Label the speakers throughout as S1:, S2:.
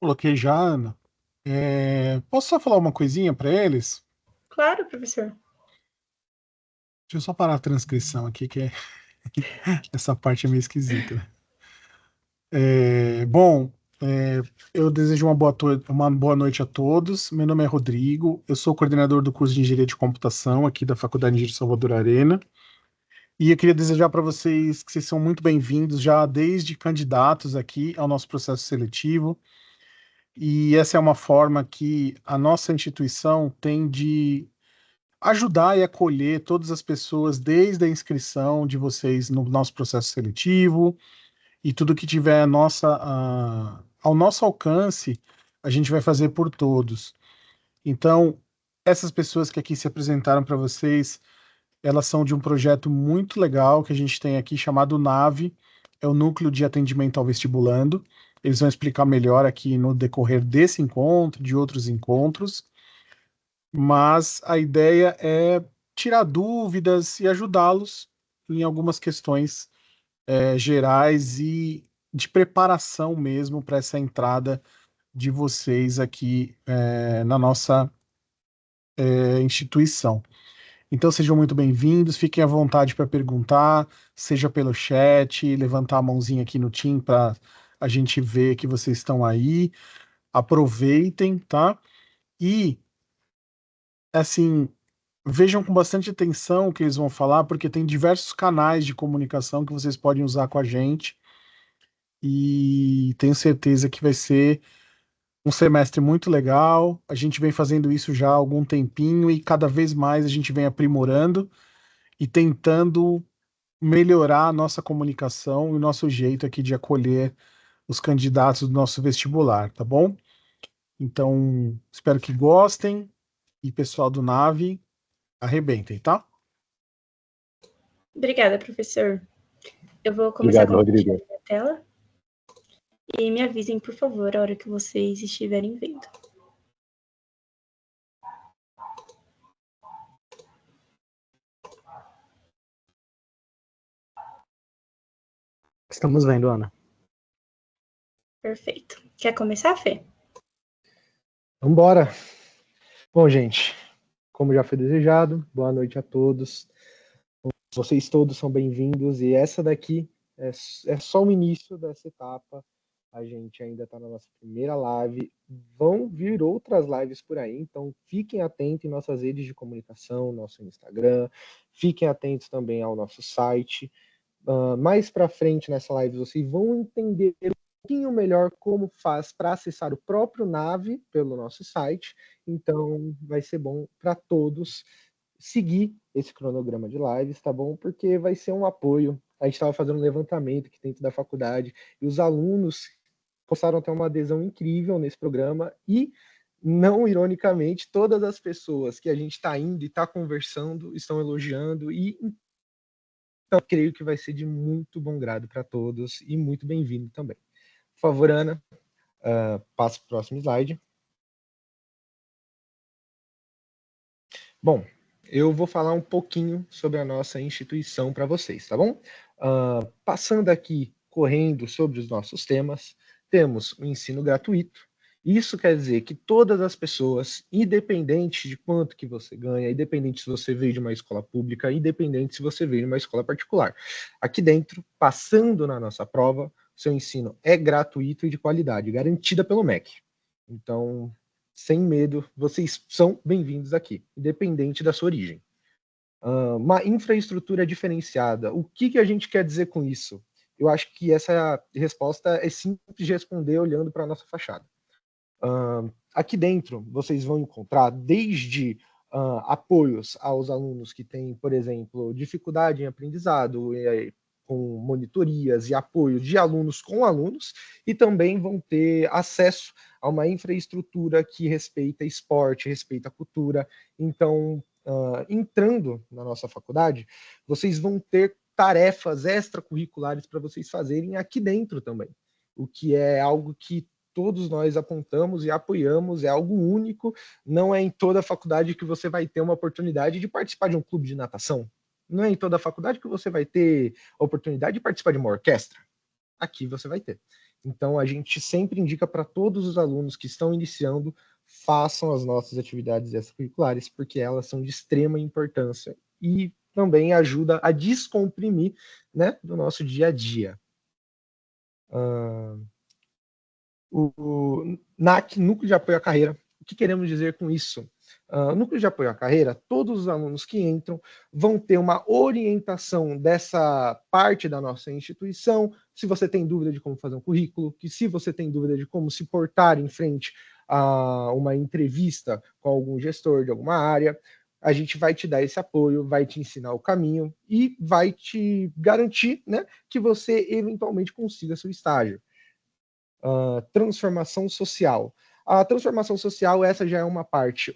S1: Coloquei já, Ana. Posso só falar uma coisinha para eles?
S2: Claro, professor.
S1: Deixa eu só parar a transcrição aqui, essa parte é meio esquisita, né? Bom, eu desejo uma boa noite a todos. Meu nome é Rodrigo, eu sou coordenador do curso de Engenharia de Computação aqui da Faculdade de Engenharia de Salvador Arena. E eu queria desejar para vocês que vocês são muito bem-vindos já desde candidatos aqui ao nosso processo seletivo. E essa é uma forma que a nossa instituição tem de ajudar e acolher todas as pessoas desde a inscrição de vocês no nosso processo seletivo e tudo que tiver ao nosso alcance, a gente vai fazer por todos. Então, essas pessoas que aqui se apresentaram para vocês, elas são de um projeto muito legal que a gente tem aqui chamado NAVE, é o Núcleo de Atendimento ao Vestibulando. Eles vão explicar melhor aqui no decorrer desse encontro, de outros encontros, mas a ideia é tirar dúvidas e ajudá-los em algumas questões gerais e de preparação mesmo para essa entrada de vocês aqui na nossa instituição. Então sejam muito bem-vindos, fiquem à vontade para perguntar, seja pelo chat, levantar a mãozinha aqui no Team para a gente ver que vocês estão aí. Aproveitem, tá? E assim, vejam com bastante atenção o que eles vão falar, porque tem diversos canais de comunicação que vocês podem usar com a gente. E tenho certeza que vai ser um semestre muito legal. A gente vem fazendo isso já há algum tempinho e cada vez mais a gente vem aprimorando e tentando melhorar a nossa comunicação e o nosso jeito aqui de acolher os candidatos do nosso vestibular, tá bom? Então, espero que gostem e pessoal do Nave, arrebentem, tá?
S2: Obrigada, professor. Eu vou começar a
S3: Obrigado,
S2: compartilhar
S3: Rodrigo.
S2: a tela e me avisem, por favor, a hora que vocês estiverem vendo.
S3: Estamos vendo, Ana.
S2: Perfeito. Quer começar, Fê?
S3: Vamos embora. Bom, gente, como já foi desejado, boa noite a todos. Vocês todos são bem-vindos e essa daqui é só o início dessa etapa. A gente ainda está na nossa primeira live. Vão vir outras lives por aí, então fiquem atentos em nossas redes de comunicação, nosso Instagram. Fiquem atentos também ao nosso site. Mais para frente nessa live vocês vão entender um pouquinho melhor como faz para acessar o próprio Nave pelo nosso site. Então vai ser bom para todos seguir esse cronograma de lives, tá bom? Porque vai ser um apoio. A gente estava fazendo um levantamento aqui dentro da faculdade e os alunos postaram até uma adesão incrível nesse programa e, não ironicamente, todas as pessoas que a gente está indo e está conversando estão elogiando e então creio que vai ser de muito bom grado para todos e muito bem-vindo também. Por favor, Ana, passa para o próximo slide. Bom, eu vou falar um pouquinho sobre a nossa instituição para vocês, tá bom? Passando aqui, correndo sobre os nossos temas, temos o ensino gratuito. Isso quer dizer que todas as pessoas, independente de quanto que você ganha, independente se você veio de uma escola pública, independente se você veio de uma escola particular, aqui dentro, passando na nossa prova, seu ensino é gratuito e de qualidade, garantida pelo MEC. Então, sem medo, vocês são bem-vindos aqui, independente da sua origem. Uma infraestrutura diferenciada. O que a gente quer dizer com isso? Eu acho que essa resposta é simples de responder olhando para a nossa fachada. Aqui dentro, vocês vão encontrar desde apoios aos alunos que têm, por exemplo, dificuldade em aprendizado, com monitorias e apoio de alunos com alunos, e também vão ter acesso a uma infraestrutura que respeita esporte, respeita cultura. Então, entrando na nossa faculdade, vocês vão ter tarefas extracurriculares para vocês fazerem aqui dentro também, o que é algo que todos nós apontamos e apoiamos, é algo único, não é em toda a faculdade que você vai ter uma oportunidade de participar de um clube de natação, não é em toda a faculdade que você vai ter a oportunidade de participar de uma orquestra. aqui você vai ter. Então, a gente sempre indica para todos os alunos que estão iniciando, façam as nossas atividades extracurriculares, porque elas são de extrema importância e também ajuda a descomprimir, né, do nosso dia a dia. O NAC, Núcleo de Apoio à Carreira, o que queremos dizer com isso? Núcleo de Apoio à Carreira, todos os alunos que entram vão ter uma orientação dessa parte da nossa instituição, se você tem dúvida de como fazer um currículo, que se você tem dúvida de como se portar em frente a uma entrevista com algum gestor de alguma área, a gente vai te dar esse apoio, vai te ensinar o caminho e vai te garantir, né, que você eventualmente consiga seu estágio. Transformação social. A transformação social, essa já é uma parte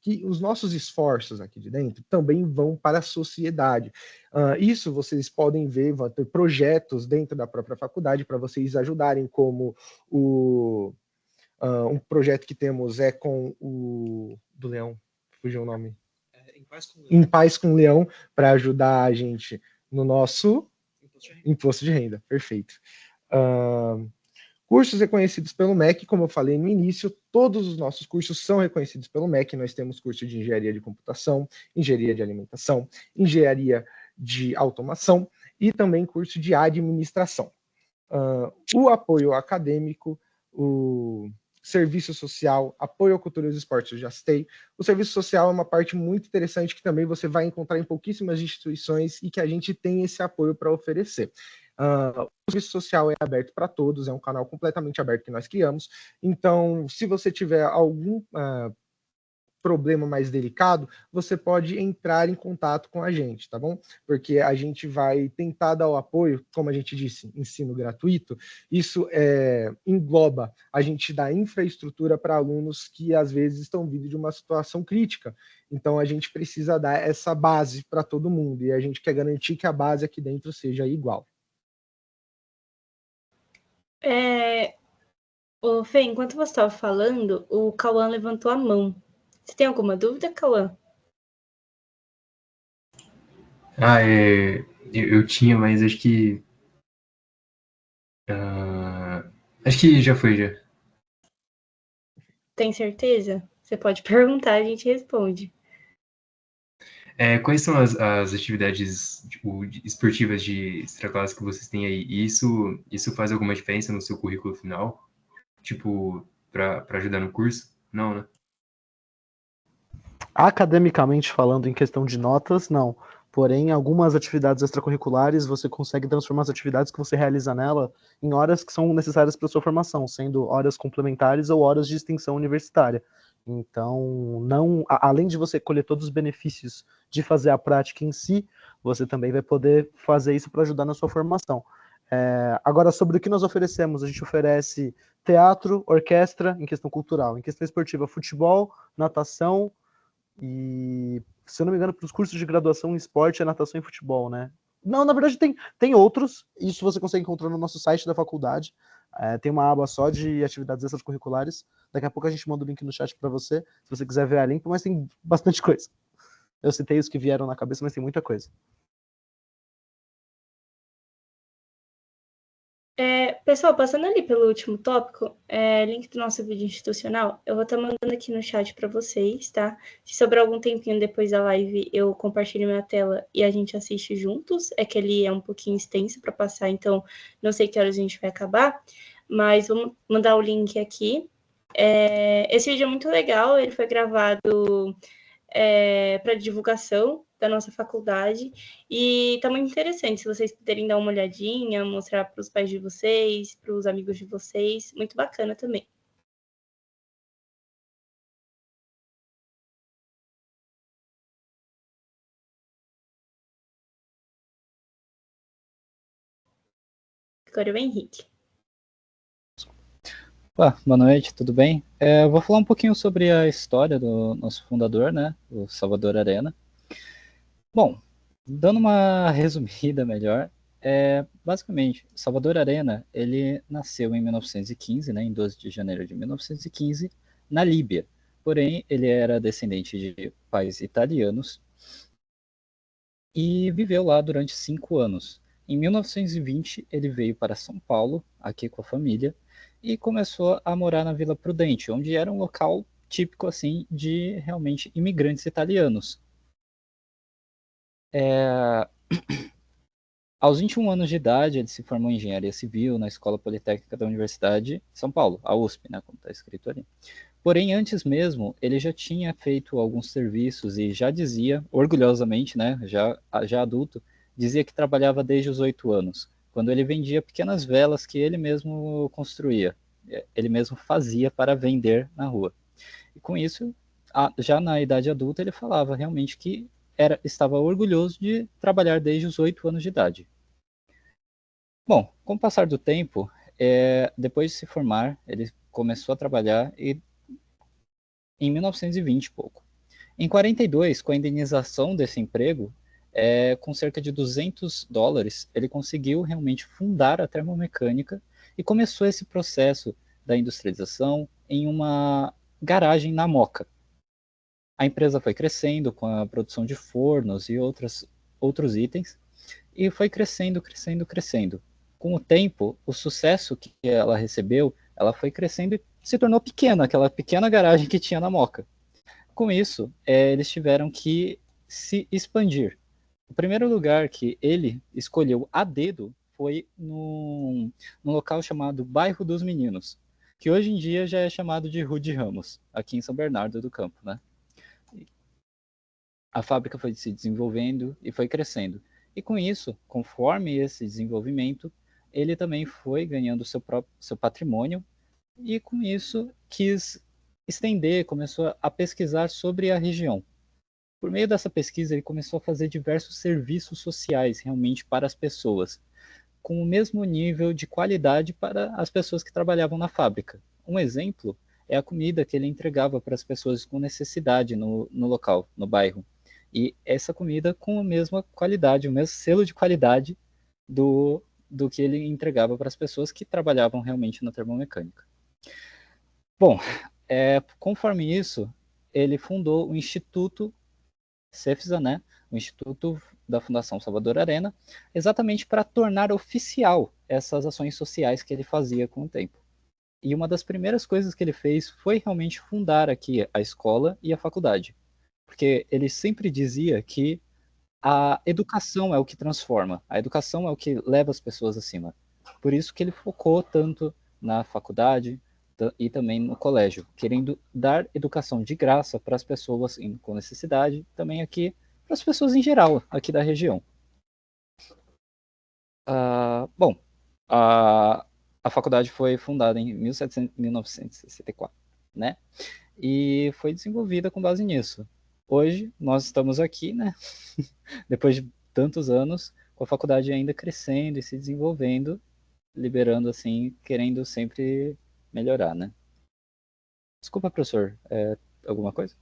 S3: que os nossos esforços aqui de dentro também vão para a sociedade. Isso vocês podem ver, vão ter projetos dentro da própria faculdade para vocês ajudarem, como um projeto que temos é com o do Leão, fugiu o nome. Em Paz com o Leão, para ajudar a gente no nosso imposto de renda. Perfeito. Cursos reconhecidos pelo MEC, como eu falei no início, todos os nossos cursos são reconhecidos pelo MEC. Nós temos curso de engenharia de computação, engenharia de alimentação, engenharia de automação e também curso de administração. O apoio acadêmico, o serviço social, apoio à cultura e aos esportes, eu já citei. O serviço social é uma parte muito interessante que também você vai encontrar em pouquíssimas instituições e que a gente tem esse apoio para oferecer. O serviço social é aberto para todos, é um canal completamente aberto que nós criamos. Então, se você tiver algum problema mais delicado, você pode entrar em contato com a gente, tá bom? Porque a gente vai tentar dar o apoio, como a gente disse, ensino gratuito. Isso engloba a gente dar infraestrutura para alunos que às vezes estão vindo de uma situação crítica. Então a gente precisa dar essa base para todo mundo e a gente quer garantir que a base aqui dentro seja igual.
S2: Fê, enquanto você estava falando, o Cauã levantou a mão. Você tem alguma dúvida, Cauã?
S4: Eu tinha, mas acho que... acho que já foi, já.
S2: Tem certeza? Você pode perguntar, a gente responde.
S4: Quais são as atividades esportivas de extraclasse que vocês têm aí? E isso faz alguma diferença no seu currículo final? Tipo, para ajudar no curso? Não, né?
S1: Academicamente falando, em questão de notas, não. Porém, algumas atividades extracurriculares, você consegue transformar as atividades que você realiza nela em horas que são necessárias para a sua formação, sendo horas complementares ou horas de extensão universitária. Então, além de você colher todos os benefícios de fazer a prática em si, você também vai poder fazer isso para ajudar na sua formação. Agora, sobre o que nós oferecemos, a gente oferece teatro, orquestra, em questão cultural, em questão esportiva, futebol, natação, e, se eu não me engano, para os cursos de graduação em esporte é natação e futebol, né? Não, na verdade tem outros, isso você consegue encontrar no nosso site da faculdade. Tem uma aba só de atividades extracurriculares. Daqui a pouco a gente manda o link no chat para você, se você quiser ver a limpo, mas tem bastante coisa. Eu citei os que vieram na cabeça, mas tem muita coisa.
S2: Pessoal, passando ali pelo último tópico, link do nosso vídeo institucional, eu vou estar mandando aqui no chat para vocês, tá? Se sobrar algum tempinho depois da live, eu compartilho minha tela e a gente assiste juntos. É que ele é um pouquinho extenso para passar, então não sei que horas a gente vai acabar, mas vamos mandar o link aqui. Esse vídeo é muito legal, ele foi gravado para divulgação da nossa faculdade e tá muito interessante, se vocês puderem dar uma olhadinha, mostrar para os pais de vocês, para os amigos de vocês, muito bacana também. Agora é o Henrique.
S5: Boa noite, tudo bem? Eu vou falar um pouquinho sobre a história do nosso fundador, né, o Salvador Arena. Bom, dando uma resumida melhor, basicamente, Salvador Arena, ele nasceu em 1915, né, em 12 de janeiro de 1915, na Líbia. Porém, ele era descendente de pais italianos e viveu lá durante 5 anos. Em 1920, ele veio para São Paulo, aqui com a família, e começou a morar na Vila Prudente, onde era um local típico assim de realmente imigrantes italianos. Aos 21 anos de idade, ele se formou em engenharia civil na Escola Politécnica da Universidade de São Paulo, a USP, né, como está escrito ali. Porém, antes mesmo, ele já tinha feito alguns serviços e já dizia, orgulhosamente, né, já adulto, dizia que trabalhava desde os 8 anos, quando ele vendia pequenas velas que ele mesmo construía, ele mesmo fazia para vender na rua. E com isso, já na idade adulta, ele falava realmente que estava orgulhoso de trabalhar desde os 8 anos de idade. Bom, com o passar do tempo, depois de se formar, ele começou a trabalhar em 1920 pouco. Em 42, com a indenização desse emprego, com cerca de $200, ele conseguiu realmente fundar a termomecânica e começou esse processo da industrialização em uma garagem na Moca. A empresa foi crescendo com a produção de fornos e outros itens, e foi crescendo. Com o tempo, o sucesso que ela recebeu, ela foi crescendo e se tornou pequena, aquela pequena garagem que tinha na Moca. Com isso, eles tiveram que se expandir. O primeiro lugar que ele escolheu a dedo foi num local chamado Bairro dos Meninos, que hoje em dia já é chamado de Rua de Ramos, aqui em São Bernardo do Campo, né? A fábrica foi se desenvolvendo e foi crescendo. E com isso, conforme esse desenvolvimento, ele também foi ganhando seu patrimônio e com isso quis estender, começou a pesquisar sobre a região. Por meio dessa pesquisa, ele começou a fazer diversos serviços sociais realmente para as pessoas, com o mesmo nível de qualidade para as pessoas que trabalhavam na fábrica. Um exemplo é a comida que ele entregava para as pessoas com necessidade no local, no bairro. E essa comida com a mesma qualidade, o mesmo selo de qualidade do que ele entregava para as pessoas que trabalhavam realmente na termomecânica. Bom, conforme isso, ele fundou o Instituto CEFSA, né, o Instituto da Fundação Salvador Arena, exatamente para tornar oficial essas ações sociais que ele fazia com o tempo. E uma das primeiras coisas que ele fez foi realmente fundar aqui a escola e a faculdade. Porque ele sempre dizia que a educação é o que transforma, a educação é o que leva as pessoas acima. Por isso que ele focou tanto na faculdade e também no colégio, querendo dar educação de graça para as pessoas com necessidade, também aqui para as pessoas em geral, aqui da região. Bom, a faculdade foi fundada em 1964, né? E foi desenvolvida com base nisso. Hoje, nós estamos aqui, né? Depois de tantos anos, com a faculdade ainda crescendo e se desenvolvendo, liberando, assim, querendo sempre melhorar, né? Desculpa, professor, alguma coisa?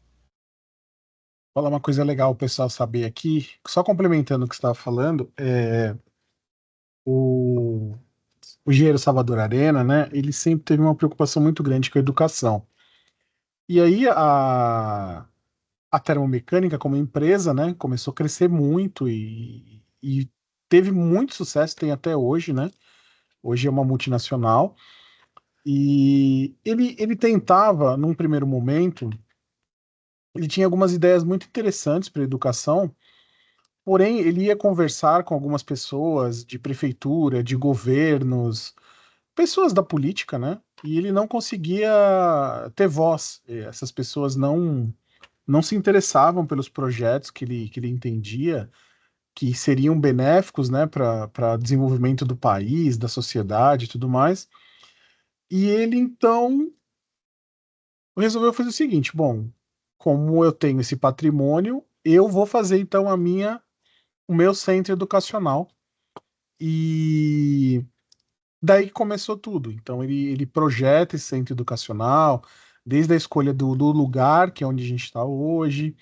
S1: Falar uma coisa legal o pessoal saber aqui, só complementando o que você estava falando, o engenheiro Salvador Arena, né, ele sempre teve uma preocupação muito grande com a educação. E aí a termomecânica como empresa, né, começou a crescer muito e teve muito sucesso, tem até hoje, né? Hoje é uma multinacional. E ele tentava, num primeiro momento, ele tinha algumas ideias muito interessantes para a educação, porém ele ia conversar com algumas pessoas de prefeitura, de governos, pessoas da política, né? E ele não conseguia ter voz. Essas pessoas não se interessavam pelos projetos que ele entendia que seriam benéficos, né, para desenvolvimento do país, da sociedade e tudo mais. E ele então resolveu fazer o seguinte: bom, como eu tenho esse patrimônio, eu vou fazer então o meu centro educacional. E daí começou tudo. Então ele projeta esse centro educacional, desde a escolha do lugar, que é onde a gente está hoje,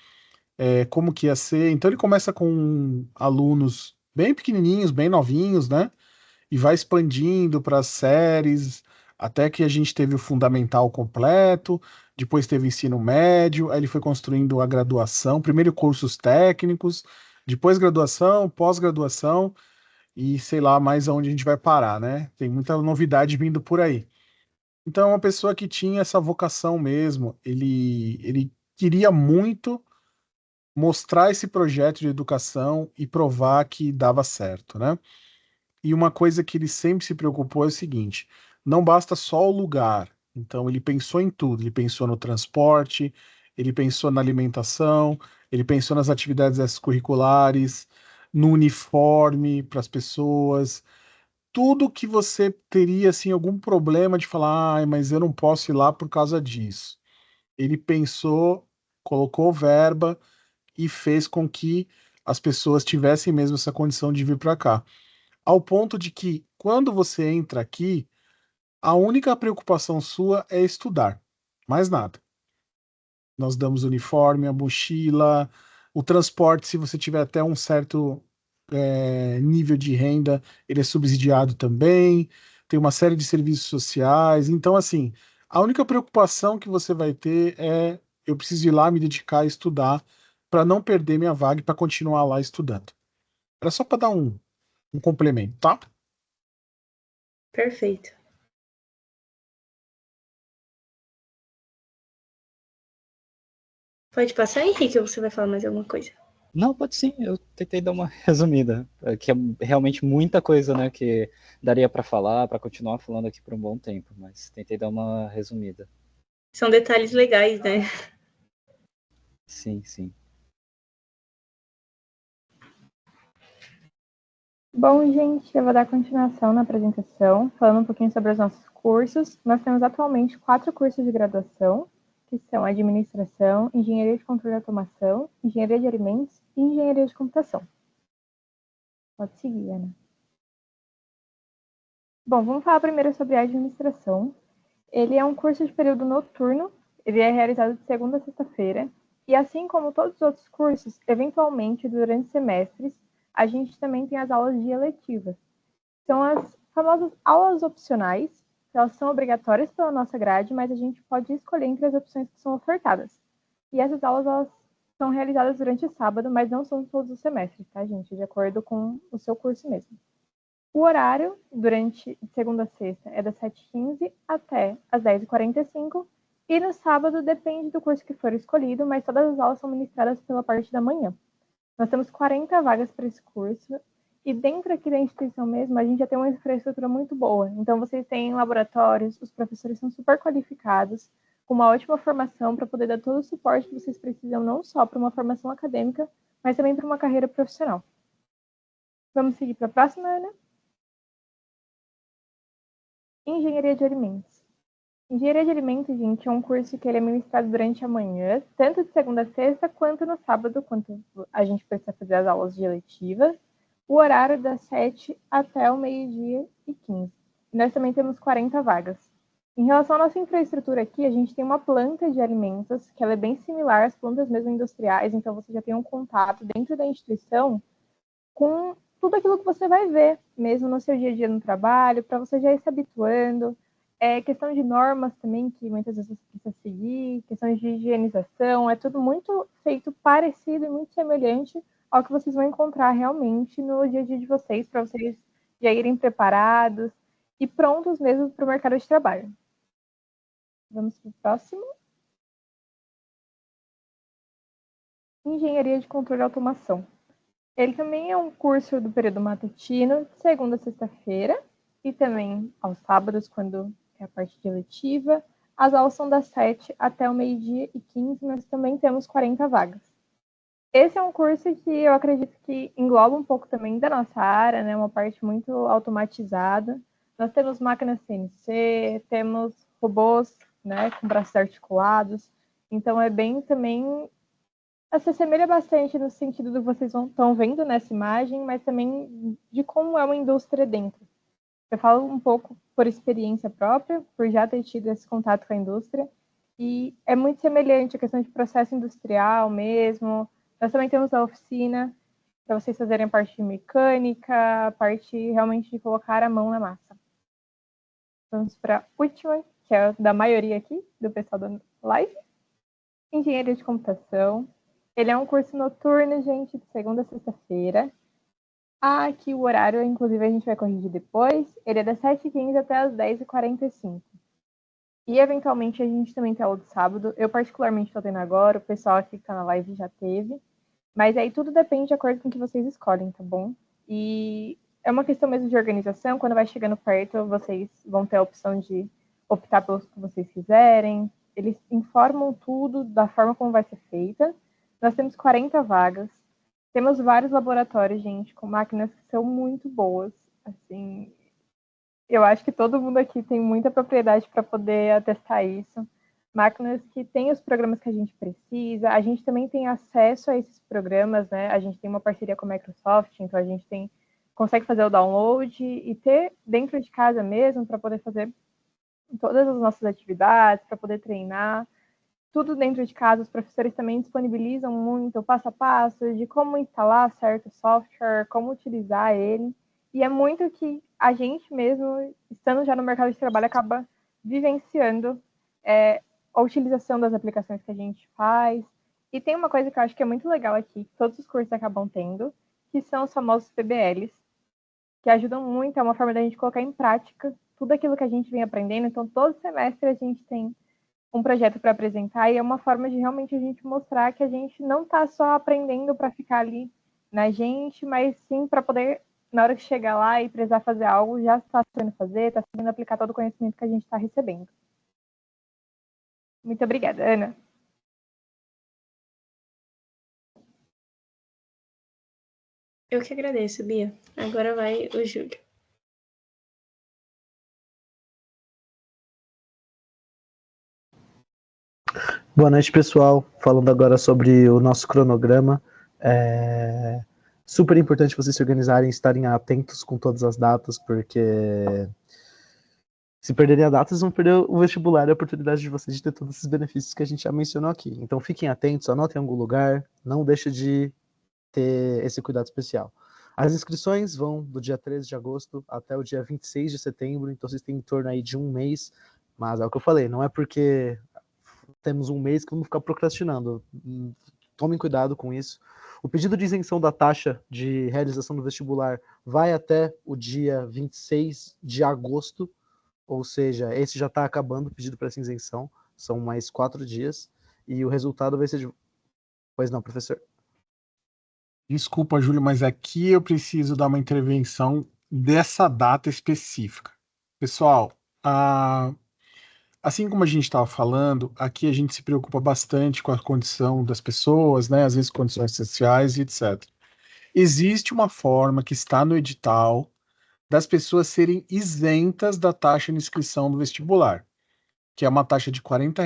S1: como que ia ser. Então ele começa com alunos bem pequenininhos, bem novinhos, né? E vai expandindo para as séries, até que a gente teve o fundamental completo, depois teve o ensino médio, aí ele foi construindo a graduação, primeiro cursos técnicos, depois graduação, pós-graduação, e sei lá mais aonde a gente vai parar, né? Tem muita novidade vindo por aí. Então, é uma pessoa que tinha essa vocação mesmo. Ele queria muito mostrar esse projeto de educação e provar que dava certo, né? E uma coisa que ele sempre se preocupou é o seguinte: não basta só o lugar. Então, ele pensou em tudo. Ele pensou no transporte, ele pensou na alimentação, ele pensou nas atividades extracurriculares, no uniforme para as pessoas. Tudo que você teria assim algum problema de falar, ah, mas eu não posso ir lá por causa disso. Ele pensou, colocou verba e fez com que as pessoas tivessem mesmo essa condição de vir para cá. Ao ponto de que, quando você entra aqui, a única preocupação sua é estudar, mais nada. Nós damos o uniforme, a mochila, o transporte, se você tiver até um certo nível de renda, ele é subsidiado também. Tem uma série de serviços sociais. Então, assim, a única preocupação que você vai ter é eu preciso ir lá me dedicar a estudar para não perder minha vaga e para continuar lá estudando. Era só para dar um complemento, tá?
S2: Perfeito. Pode passar, Henrique, ou você vai falar mais alguma coisa?
S5: Não, pode sim, eu tentei dar uma resumida, que é realmente muita coisa, né, que daria para falar, para continuar falando aqui por um bom tempo, mas tentei dar uma resumida.
S2: São detalhes legais, né?
S5: Sim, sim.
S6: Bom, gente, eu vou dar continuação na apresentação, falando um pouquinho sobre os nossos cursos. Nós temos atualmente 4 cursos de graduação, que são Administração, Engenharia de Controle e Automação, Engenharia de Alimentos e Engenharia de Computação. Pode seguir, Ana. Bom, vamos falar primeiro sobre a Administração. Ele é um curso de período noturno, ele é realizado de segunda a sexta-feira, e assim como todos os outros cursos, eventualmente, durante semestres, a gente também tem as aulas de eletivas. São as famosas aulas opcionais, que elas são obrigatórias pela nossa grade, mas a gente pode escolher entre as opções que são ofertadas. E essas aulas, elas são realizadas durante o sábado, mas não são todos os semestres, tá, gente? De acordo com o seu curso mesmo. O horário, durante segunda a sexta, é das 7h15 até as 10h45, e no sábado depende do curso que for escolhido, mas todas as aulas são ministradas pela parte da manhã. Nós temos 40 vagas para esse curso, e dentro aqui da instituição mesmo, a gente já tem uma infraestrutura muito boa. Então, vocês têm laboratórios, os professores são super qualificados, com uma ótima formação para poder dar todo o suporte que vocês precisam, não só para uma formação acadêmica, mas também para uma carreira profissional. Vamos seguir para a próxima, Ana? Engenharia de Alimentos. Engenharia de Alimentos, gente, é um curso que ele é ministrado durante a manhã, tanto de segunda a sexta, quanto no sábado, quando a gente precisa fazer as aulas de eletiva. O horário das 7 até o 12h15. E nós também temos 40 vagas. Em relação à nossa infraestrutura aqui, a gente tem uma planta de alimentos, que ela é bem similar às plantas mesmo industriais, então você já tem um contato dentro da instituição com tudo aquilo que você vai ver, mesmo no seu dia a dia no trabalho, para você já ir se habituando. Questão de normas também, que muitas vezes você precisa seguir, questões de higienização, é tudo muito feito parecido e muito semelhante ao que vocês vão encontrar realmente no dia a dia de vocês, para vocês já irem preparados e prontos mesmo para o mercado de trabalho. Vamos para o próximo. Engenharia de Controle e Automação. Ele também é um curso do período matutino, de segunda a sexta-feira, e também aos sábados, quando é a parte de eletiva. As aulas são das 7 até o 12h15, nós também temos 40 vagas. Esse é um curso que eu acredito que engloba um pouco também da nossa área, né? Uma parte muito automatizada. Nós temos máquinas CNC, temos robôs, né, com braços articulados. Então, é bem também... se assemelha bastante no sentido do que vocês estão vendo nessa imagem, mas também de como é uma indústria dentro. Eu falo um pouco por experiência própria, por já ter tido esse contato com a indústria, e é muito semelhante a questão de processo industrial mesmo. Nós também temos a oficina para vocês fazerem a parte de mecânica, a parte realmente de colocar a mão na massa. Vamos para a última, que é da maioria aqui, do pessoal da live. Engenharia de Computação. Ele é um curso noturno, gente, de segunda a sexta-feira. Aqui o horário, inclusive, a gente vai corrigir depois. Ele é das 7h15 até as 10h45. E, eventualmente, a gente também tem aula de sábado. Eu, particularmente, estou tendo agora. O pessoal aqui que está na live já teve. Mas aí tudo depende de acordo com o que vocês escolhem, tá bom? E é uma questão mesmo de organização. Quando vai chegando perto, vocês vão ter a opção de optar pelos que vocês quiserem. Eles informam tudo da forma como vai ser feita. Nós temos 40 vagas. Temos vários laboratórios, gente, com máquinas que são muito boas. Assim, eu acho que todo mundo aqui tem muita propriedade para poder atestar isso. Máquinas que têm os programas que a gente precisa. A gente também tem acesso a esses programas, né? A gente tem uma parceria com a Microsoft, então a gente consegue fazer o download e ter dentro de casa mesmo para poder fazer todas as nossas atividades, para poder treinar. Tudo dentro de casa, os professores também disponibilizam muito o passo a passo de como instalar certo software, como utilizar ele. E é muito que a gente mesmo, estando já no mercado de trabalho, acaba vivenciando a utilização das aplicações que a gente faz. E tem uma coisa que eu acho que é muito legal aqui, que todos os cursos acabam tendo, que são os famosos PBLs, que ajudam muito, é uma forma da gente colocar em prática tudo aquilo que a gente vem aprendendo. Então, todo semestre a gente tem um projeto para apresentar e é uma forma de realmente a gente mostrar que a gente não está só aprendendo para ficar ali na gente, mas sim para poder, na hora que chegar lá e precisar fazer algo, já está sabendo fazer, está sabendo aplicar todo o conhecimento que a gente está recebendo. Muito obrigada, Ana.
S2: Eu que agradeço, Bia. Agora vai o Júlio.
S7: Boa noite, pessoal. Falando agora sobre o nosso cronograma. É super importante vocês se organizarem e estarem atentos com todas as datas, porque se perderem a data, vocês vão perder o vestibular e a oportunidade de vocês de ter todos esses benefícios que a gente já mencionou aqui. Então fiquem atentos, anotem em algum lugar, não deixe de ter esse cuidado especial. As inscrições vão do dia 13 de agosto até o dia 26 de setembro, então vocês têm em torno aí de um mês, mas é o que eu falei, não é porque temos um mês que vamos ficar procrastinando. Tomem cuidado com isso. O pedido de isenção da taxa de realização do vestibular vai até o dia 26 de agosto, ou seja, esse já está acabando o pedido para essa isenção, são mais 4 dias, e o resultado vai ser de... Pois não, professor?
S1: Desculpa, Júlio, mas aqui eu preciso dar uma intervenção dessa data específica. Pessoal, assim como a gente estava falando, aqui a gente se preocupa bastante com a condição das pessoas, né? Às vezes condições sociais e etc. Existe uma forma que está no edital das pessoas serem isentas da taxa de inscrição do vestibular, que é uma taxa de R$ 40,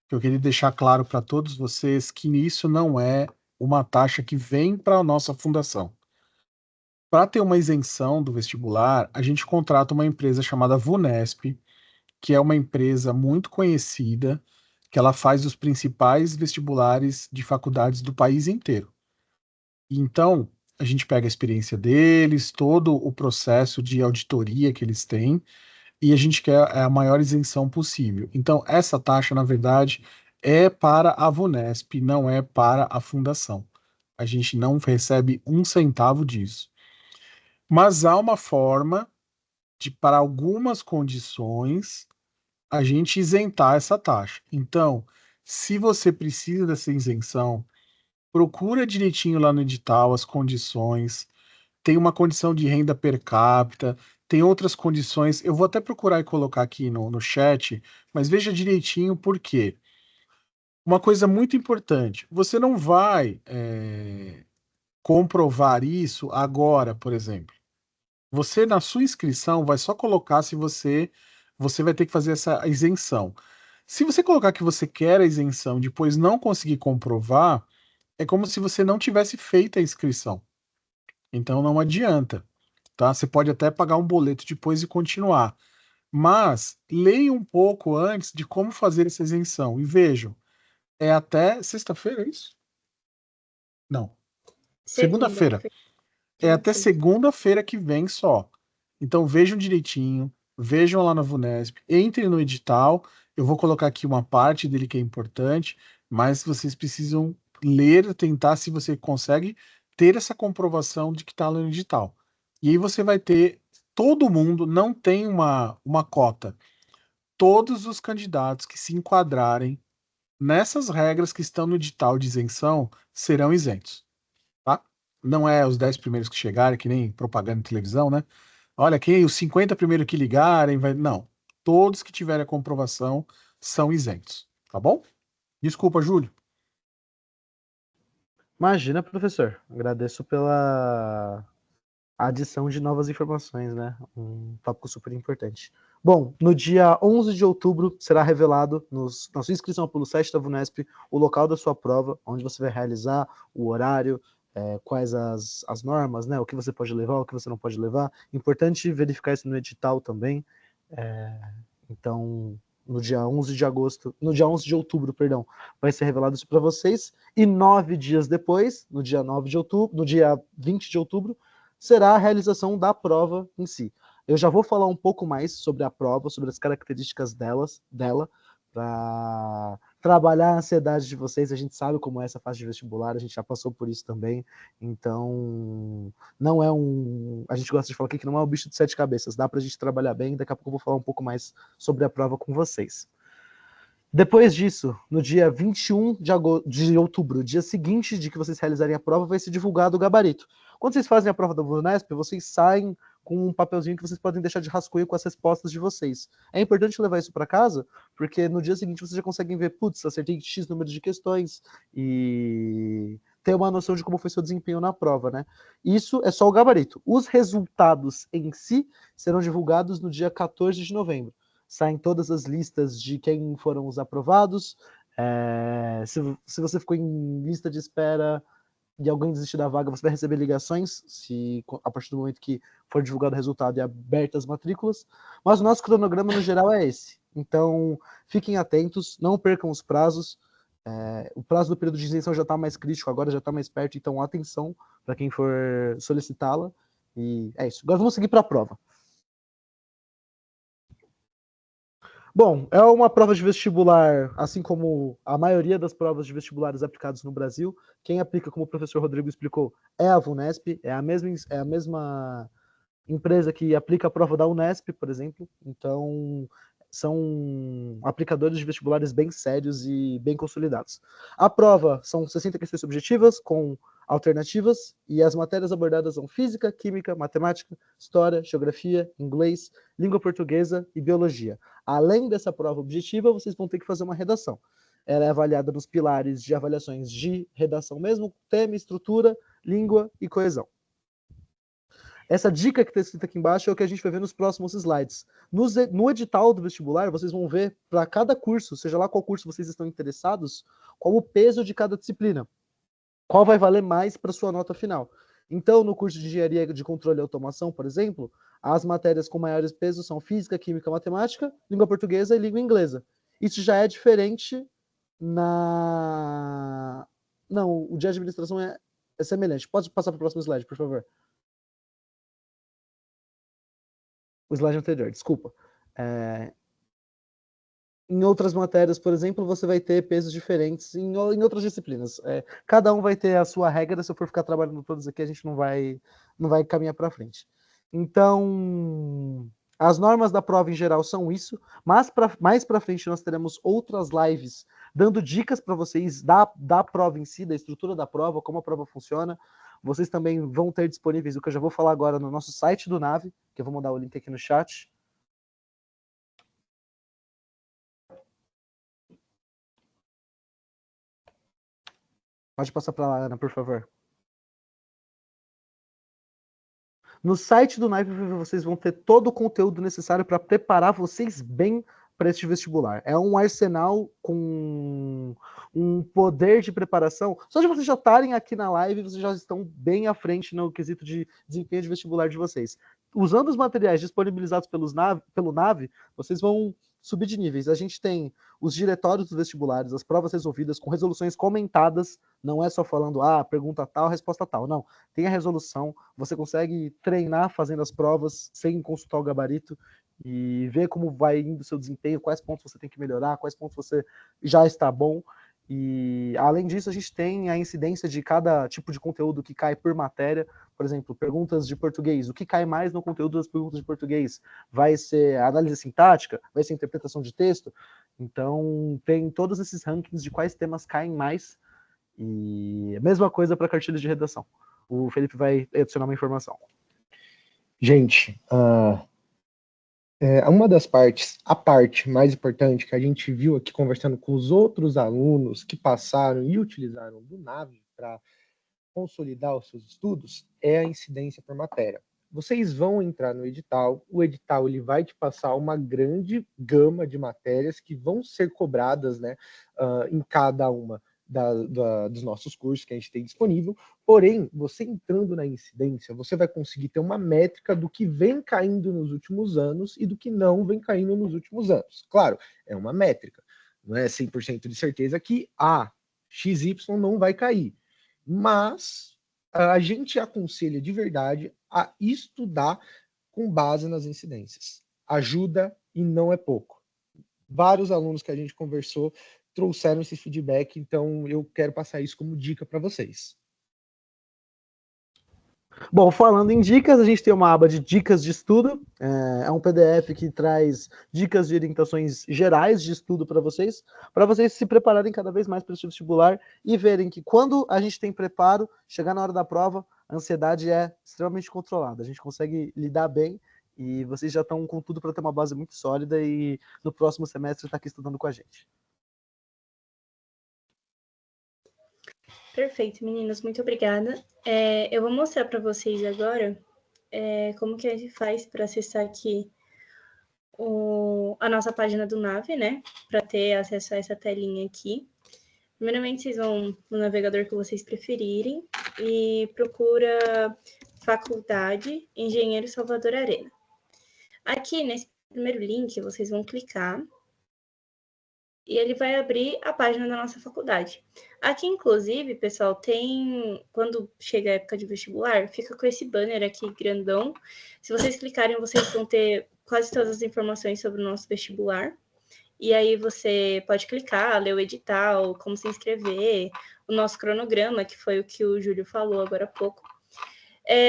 S1: que eu queria deixar claro para todos vocês que isso não é uma taxa que vem para a nossa fundação. Para ter uma isenção do vestibular, a gente contrata uma empresa chamada VUNESP, que é uma empresa muito conhecida, que ela faz os principais vestibulares de faculdades do país inteiro. Então, a gente pega a experiência deles, todo o processo de auditoria que eles têm, e a gente quer a maior isenção possível. Então, essa taxa, na verdade, é para a VUNESP, não é para a fundação. A gente não recebe um centavo disso. Mas há uma forma de, para algumas condições, a gente isentar essa taxa. Então, se você precisa dessa isenção, procura direitinho lá no edital as condições. Tem uma condição de renda per capita, tem outras condições. Eu vou até procurar e colocar aqui no chat, mas veja direitinho por quê. Uma coisa muito importante: você não vai comprovar isso agora, por exemplo. Você, na sua inscrição, vai só colocar se você vai ter que fazer essa isenção. Se você colocar que você quer a isenção e depois não conseguir comprovar, é como se você não tivesse feito a inscrição. Então não adianta, tá? Você pode até pagar um boleto depois e continuar. Mas leia um pouco antes de como fazer essa isenção. E vejam, é até sexta-feira, é isso? Não. Segunda-feira. É até segunda-feira que vem só. Então vejam direitinho, vejam lá na VUNESP, entrem no edital. Eu vou colocar aqui uma parte dele que é importante, mas vocês precisam ler, tentar, se você consegue ter essa comprovação de que está no edital. E aí você vai ter, todo mundo, não tem uma cota. Todos os candidatos que se enquadrarem nessas regras que estão no edital de isenção serão isentos, tá? Não é os 10 primeiros que chegarem, que nem propaganda de televisão, né? Olha aqui, os 50 primeiros que ligarem, vai... Não. Todos que tiverem a comprovação são isentos, tá bom? Desculpa, Júlio.
S7: Imagina, professor. Agradeço pela adição de novas informações, né? Um tópico super importante. Bom, no dia 11 de outubro será revelado na sua inscrição pelo site da VUNESP o local da sua prova, onde você vai realizar, o horário, quais as normas, né? O que você pode levar, o que você não pode levar. Importante verificar isso no edital também. Então, no dia 11 de outubro, perdão, vai ser revelado isso para vocês. E 9 dias depois, no dia 20 de outubro, será a realização da prova em si. Eu já vou falar um pouco mais sobre a prova, sobre as características dela, para trabalhar a ansiedade de vocês. A gente sabe como é essa fase de vestibular, a gente já passou por isso também. Então, não é a gente gosta de falar aqui que não é um bicho de 7 cabeças, dá para a gente trabalhar bem. Daqui a pouco eu vou falar um pouco mais sobre a prova com vocês. Depois disso, no dia 21 de outubro, dia seguinte de que vocês realizarem a prova, vai ser divulgado o gabarito. Quando vocês fazem a prova da VUNESP, vocês saem com um papelzinho que vocês podem deixar de rascunho com as respostas de vocês. É importante levar isso para casa, porque no dia seguinte vocês já conseguem ver, putz, acertei X número de questões e ter uma noção de como foi seu desempenho na prova, né? Isso é só o gabarito. Os resultados em si serão divulgados no dia 14 de novembro. Saem todas as listas de quem foram os aprovados. Se você ficou em lista de espera e alguém desistir da vaga, você vai receber ligações a partir do momento que for divulgado o resultado e abertas as matrículas. Mas o nosso cronograma, no geral, é esse. Então, fiquem atentos, não percam os prazos. O prazo do período de isenção já está mais crítico, agora já está mais perto, então atenção para quem for solicitá-la. E é isso. Agora vamos seguir para a prova. Bom, é uma prova de vestibular, assim como a maioria das provas de vestibulares aplicados no Brasil. Quem aplica, como o professor Rodrigo explicou, é a VUNESP, é a mesma empresa que aplica a prova da Unesp, por exemplo. Então, são aplicadores de vestibulares bem sérios e bem consolidados. A prova são 60 questões objetivas, com alternativas, e as matérias abordadas são física, química, matemática, história, geografia, inglês, língua portuguesa e biologia. Além dessa prova objetiva, vocês vão ter que fazer uma redação. Ela é avaliada nos pilares de avaliações de redação mesmo, tema, estrutura, língua e coesão. Essa dica que está escrita aqui embaixo é o que a gente vai ver nos próximos slides. No edital do vestibular, vocês vão ver para cada curso, seja lá qual curso vocês estão interessados, qual o peso de cada disciplina. Qual vai valer mais para sua nota final. Então, no curso de Engenharia de Controle e Automação, por exemplo, as matérias com maiores pesos são Física, Química, Matemática, Língua Portuguesa e Língua Inglesa. Isso já é diferente na... Não, o de Administração é semelhante. Pode passar para o próximo slide, por favor. O slide anterior, desculpa. Em outras matérias, por exemplo, você vai ter pesos diferentes em outras disciplinas. Cada um vai ter a sua regra. Se eu for ficar trabalhando todos aqui, a gente não vai caminhar para frente. Então, as normas da prova em geral são isso, mas mais para frente nós teremos outras lives dando dicas para vocês da prova em si, da estrutura da prova, como a prova funciona. Vocês também vão ter disponíveis o que eu já vou falar agora no nosso site do NAVE, que eu vou mandar o link aqui no chat. Pode passar para lá, Ana, por favor. No site do NAVE vocês vão ter todo o conteúdo necessário para preparar vocês bem para este vestibular. É um arsenal com um poder de preparação. Só de vocês já estarem aqui na live, vocês já estão bem à frente no quesito de desempenho de vestibular de vocês. Usando os materiais disponibilizados pelo NAVE, vocês vão subir de níveis. A gente tem os diretórios dos vestibulares, as provas resolvidas com resoluções comentadas, não é só falando, pergunta tal, resposta tal. Não, tem a resolução, você consegue treinar fazendo as provas sem consultar o gabarito e ver como vai indo o seu desempenho, quais pontos você tem que melhorar, quais pontos você já está bom. E, além disso, a gente tem a incidência de cada tipo de conteúdo que cai por matéria. Por exemplo, perguntas de português. O que cai mais no conteúdo das perguntas de português? Vai ser análise sintática? Vai ser interpretação de texto? Então, tem todos esses rankings de quais temas caem mais. E a mesma coisa para cartilha de redação. O Felipe vai adicionar uma informação.
S3: Gente, uma das partes, a parte mais importante que a gente viu aqui conversando com os outros alunos que passaram e utilizaram do NAVE para consolidar os seus estudos, é a incidência por matéria. Vocês vão entrar no edital, o edital ele vai te passar uma grande gama de matérias que vão ser cobradas, né, em cada uma dos nossos cursos que a gente tem disponível. Porém, você entrando na incidência, você vai conseguir ter uma métrica do que vem caindo nos últimos anos e do que não vem caindo nos últimos anos. Claro, é uma métrica, não é 100% de certeza que XY não vai cair, mas a gente aconselha de verdade a estudar com base nas incidências. Ajuda e não é pouco. Vários alunos que a gente conversou trouxeram esse feedback, então eu quero passar isso como dica para vocês.
S7: Bom, falando em dicas, a gente tem uma aba de dicas de estudo. É um PDF que traz dicas de orientações gerais de estudo para vocês se prepararem cada vez mais para esse vestibular e verem que quando a gente tem preparo, chegar na hora da prova, a ansiedade é extremamente controlada. A gente consegue lidar bem e vocês já estão com tudo para ter uma base muito sólida e no próximo semestre estar aqui estudando com a gente.
S2: Perfeito, meninos, muito obrigada. Eu vou mostrar para vocês agora como que a gente faz para acessar aqui a nossa página do NAVE, né? Para ter acesso a essa telinha aqui. Primeiramente, vocês vão no navegador que vocês preferirem e procura Faculdade Engenheiro Salvador Arena. Aqui, nesse primeiro link, vocês vão clicar e ele vai abrir a página da nossa faculdade. Aqui, inclusive, pessoal, quando chega a época de vestibular, fica com esse banner aqui grandão. Se vocês clicarem, vocês vão ter quase todas as informações sobre o nosso vestibular. E aí você pode clicar, ler o edital, como se inscrever, o nosso cronograma, que foi o que o Júlio falou agora há pouco.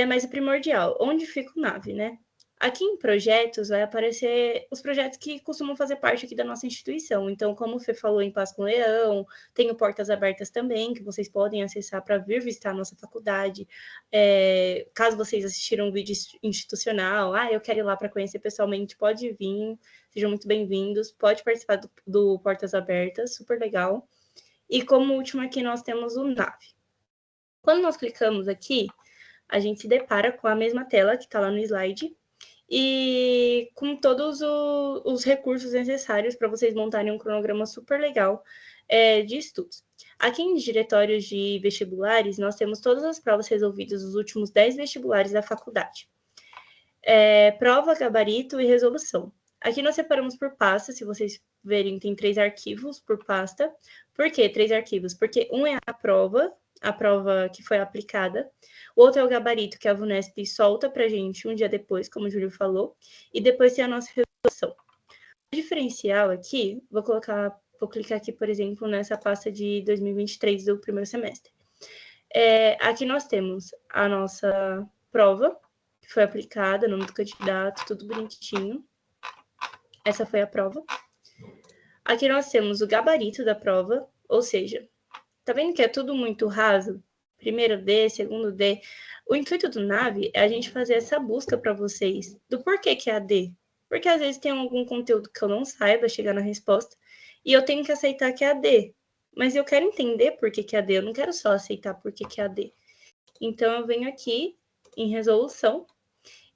S2: Mas o primordial, onde fica o NAVE, né? Aqui em projetos vai aparecer os projetos que costumam fazer parte aqui da nossa instituição. Então, como o Fê falou em Paz com Leão, tem o Portas Abertas também, que vocês podem acessar para vir visitar a nossa faculdade. Caso vocês assistiram um vídeo institucional, eu quero ir lá para conhecer pessoalmente, pode vir, sejam muito bem-vindos, pode participar do Portas Abertas, super legal. E como último aqui nós temos o NAVE. Quando nós clicamos aqui, a gente se depara com a mesma tela que está lá no slide, e com todos os recursos necessários para vocês montarem um cronograma super legal de estudos. Aqui em diretórios de vestibulares, nós temos todas as provas resolvidas dos últimos 10 vestibulares da faculdade. Prova, gabarito e resolução. Aqui nós separamos por pasta, se vocês verem, tem 3 arquivos por pasta. Por que 3 arquivos? Porque um é a prova que foi aplicada. O outro é o gabarito, que a VUNESP solta para a gente um dia depois, como o Júlio falou. E depois tem a nossa resolução. O diferencial aqui, vou clicar aqui, por exemplo, nessa pasta de 2023 do primeiro semestre. Aqui nós temos a nossa prova, que foi aplicada, nome do candidato, tudo bonitinho. Essa foi a prova. Aqui nós temos o gabarito da prova, ou seja, tá vendo que é tudo muito raso? Primeiro D, segundo D. O intuito do NAVE é a gente fazer essa busca para vocês do porquê que é a D. Porque às vezes tem algum conteúdo que eu não saiba chegar na resposta e eu tenho que aceitar que é a D. Mas eu quero entender por que é a D, eu não quero só aceitar por que é a D. Então eu venho aqui em resolução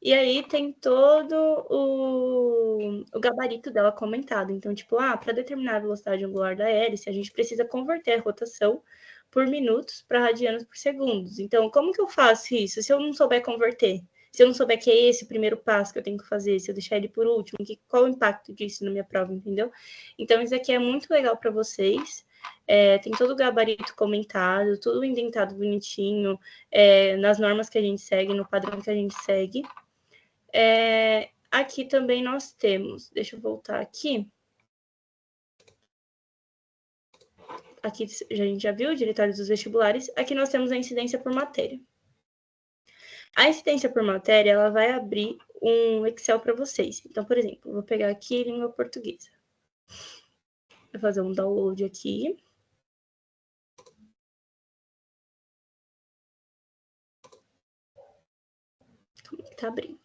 S2: e aí tem todo o gabarito dela comentado. Então, tipo, para determinar a velocidade angular da hélice, a gente precisa converter a rotação por minutos para radianos por segundos. Então, como que eu faço isso se eu não souber converter? Se eu não souber que é esse o primeiro passo que eu tenho que fazer, se eu deixar ele por último, qual o impacto disso na minha prova, entendeu? Então, isso aqui é muito legal para vocês. Tem todo o gabarito comentado, tudo indentado bonitinho, nas normas que a gente segue, no padrão que a gente segue. Aqui também nós temos, deixa eu voltar aqui. aqui a gente já viu, diretórios dos vestibulares. Aqui nós temos a incidência por matéria. A incidência por matéria, ela vai abrir um Excel para vocês. Então, por exemplo, eu vou pegar aqui língua portuguesa. Vou fazer um download aqui. Tá abrindo.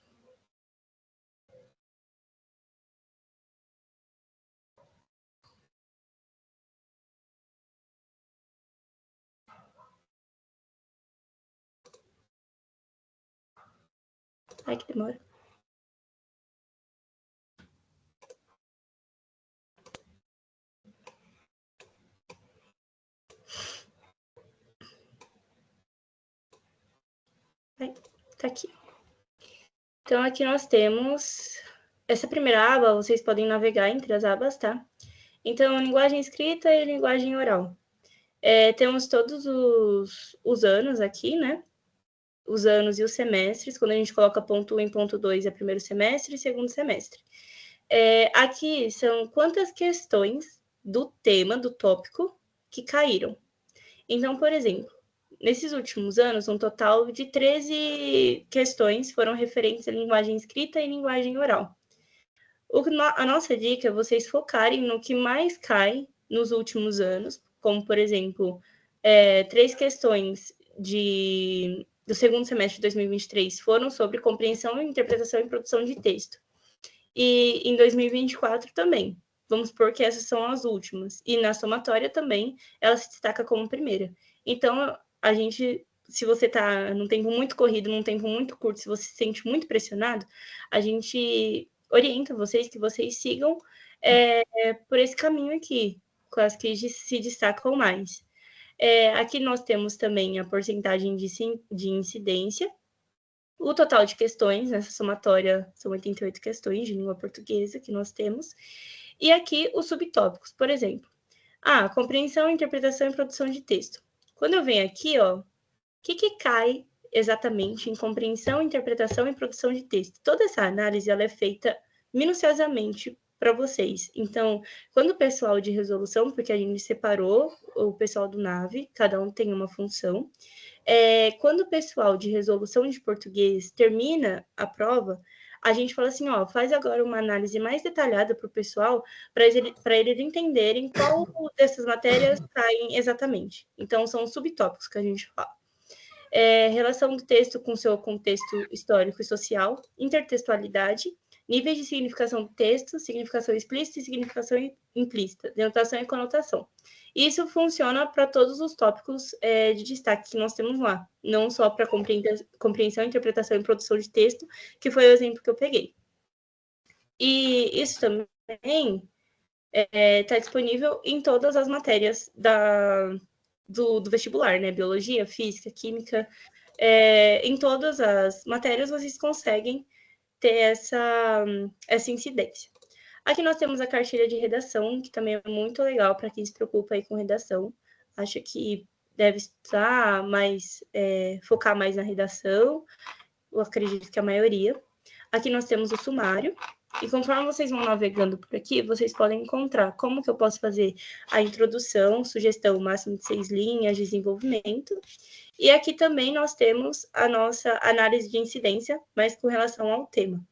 S2: Ai, que demora. Ai, tá aqui. Então, aqui nós temos essa primeira aba, vocês podem navegar entre as abas, tá? Então, linguagem escrita e linguagem oral. Temos todos os anos aqui, né? Os anos e os semestres. Quando a gente coloca ponto 1 em ponto 2 é primeiro semestre e segundo semestre. Aqui são quantas questões do tema, do tópico, que caíram. Então, por exemplo, nesses últimos anos, um total de 13 questões foram referentes à linguagem escrita e linguagem oral. A nossa dica é vocês focarem no que mais cai nos últimos anos, como, por exemplo, 3 questões do segundo semestre de 2023 foram sobre compreensão, interpretação e produção de texto. E em 2024 também. Vamos supor que essas são as últimas. E na somatória também, ela se destaca como primeira. Então, a gente, se você está num tempo muito corrido, num tempo muito curto, se você se sente muito pressionado, a gente orienta vocês que vocês sigam por esse caminho aqui, com as que se destacam mais. Aqui nós temos também a porcentagem de incidência. O total de questões nessa somatória são 88 questões de língua portuguesa que nós temos. E aqui os subtópicos, por exemplo. Compreensão, interpretação e produção de texto. Quando eu venho aqui, ó, o que cai exatamente em compreensão, interpretação e produção de texto? Toda essa análise ela é feita minuciosamente para vocês. Então, quando o pessoal de resolução, porque a gente separou o pessoal do NAVE, cada um tem uma função, quando o pessoal de resolução de português termina a prova, a gente fala assim, ó, faz agora uma análise mais detalhada para o pessoal, para eles entenderem qual dessas matérias caem exatamente. Então, são subtópicos que a gente fala. Relação do texto com seu contexto histórico e social, intertextualidade, níveis de significação do texto, significação explícita e significação implícita, denotação e conotação. Isso funciona para todos os tópicos de destaque que nós temos lá, não só para compreensão, interpretação e produção de texto, que foi o exemplo que eu peguei. E isso também está disponível em todas as matérias do vestibular, né? Biologia, física, química. Em todas as matérias vocês conseguem ter essa incidência. Aqui nós temos a cartilha de redação, que também é muito legal para quem se preocupa aí com redação. Acho que deve estar focar mais na redação, eu acredito que a maioria. Aqui nós temos o sumário, e conforme vocês vão navegando por aqui, vocês podem encontrar como que eu posso fazer a introdução, sugestão máximo de 6 linhas, desenvolvimento. E aqui também nós temos a nossa análise de incidência, mas com relação ao tema.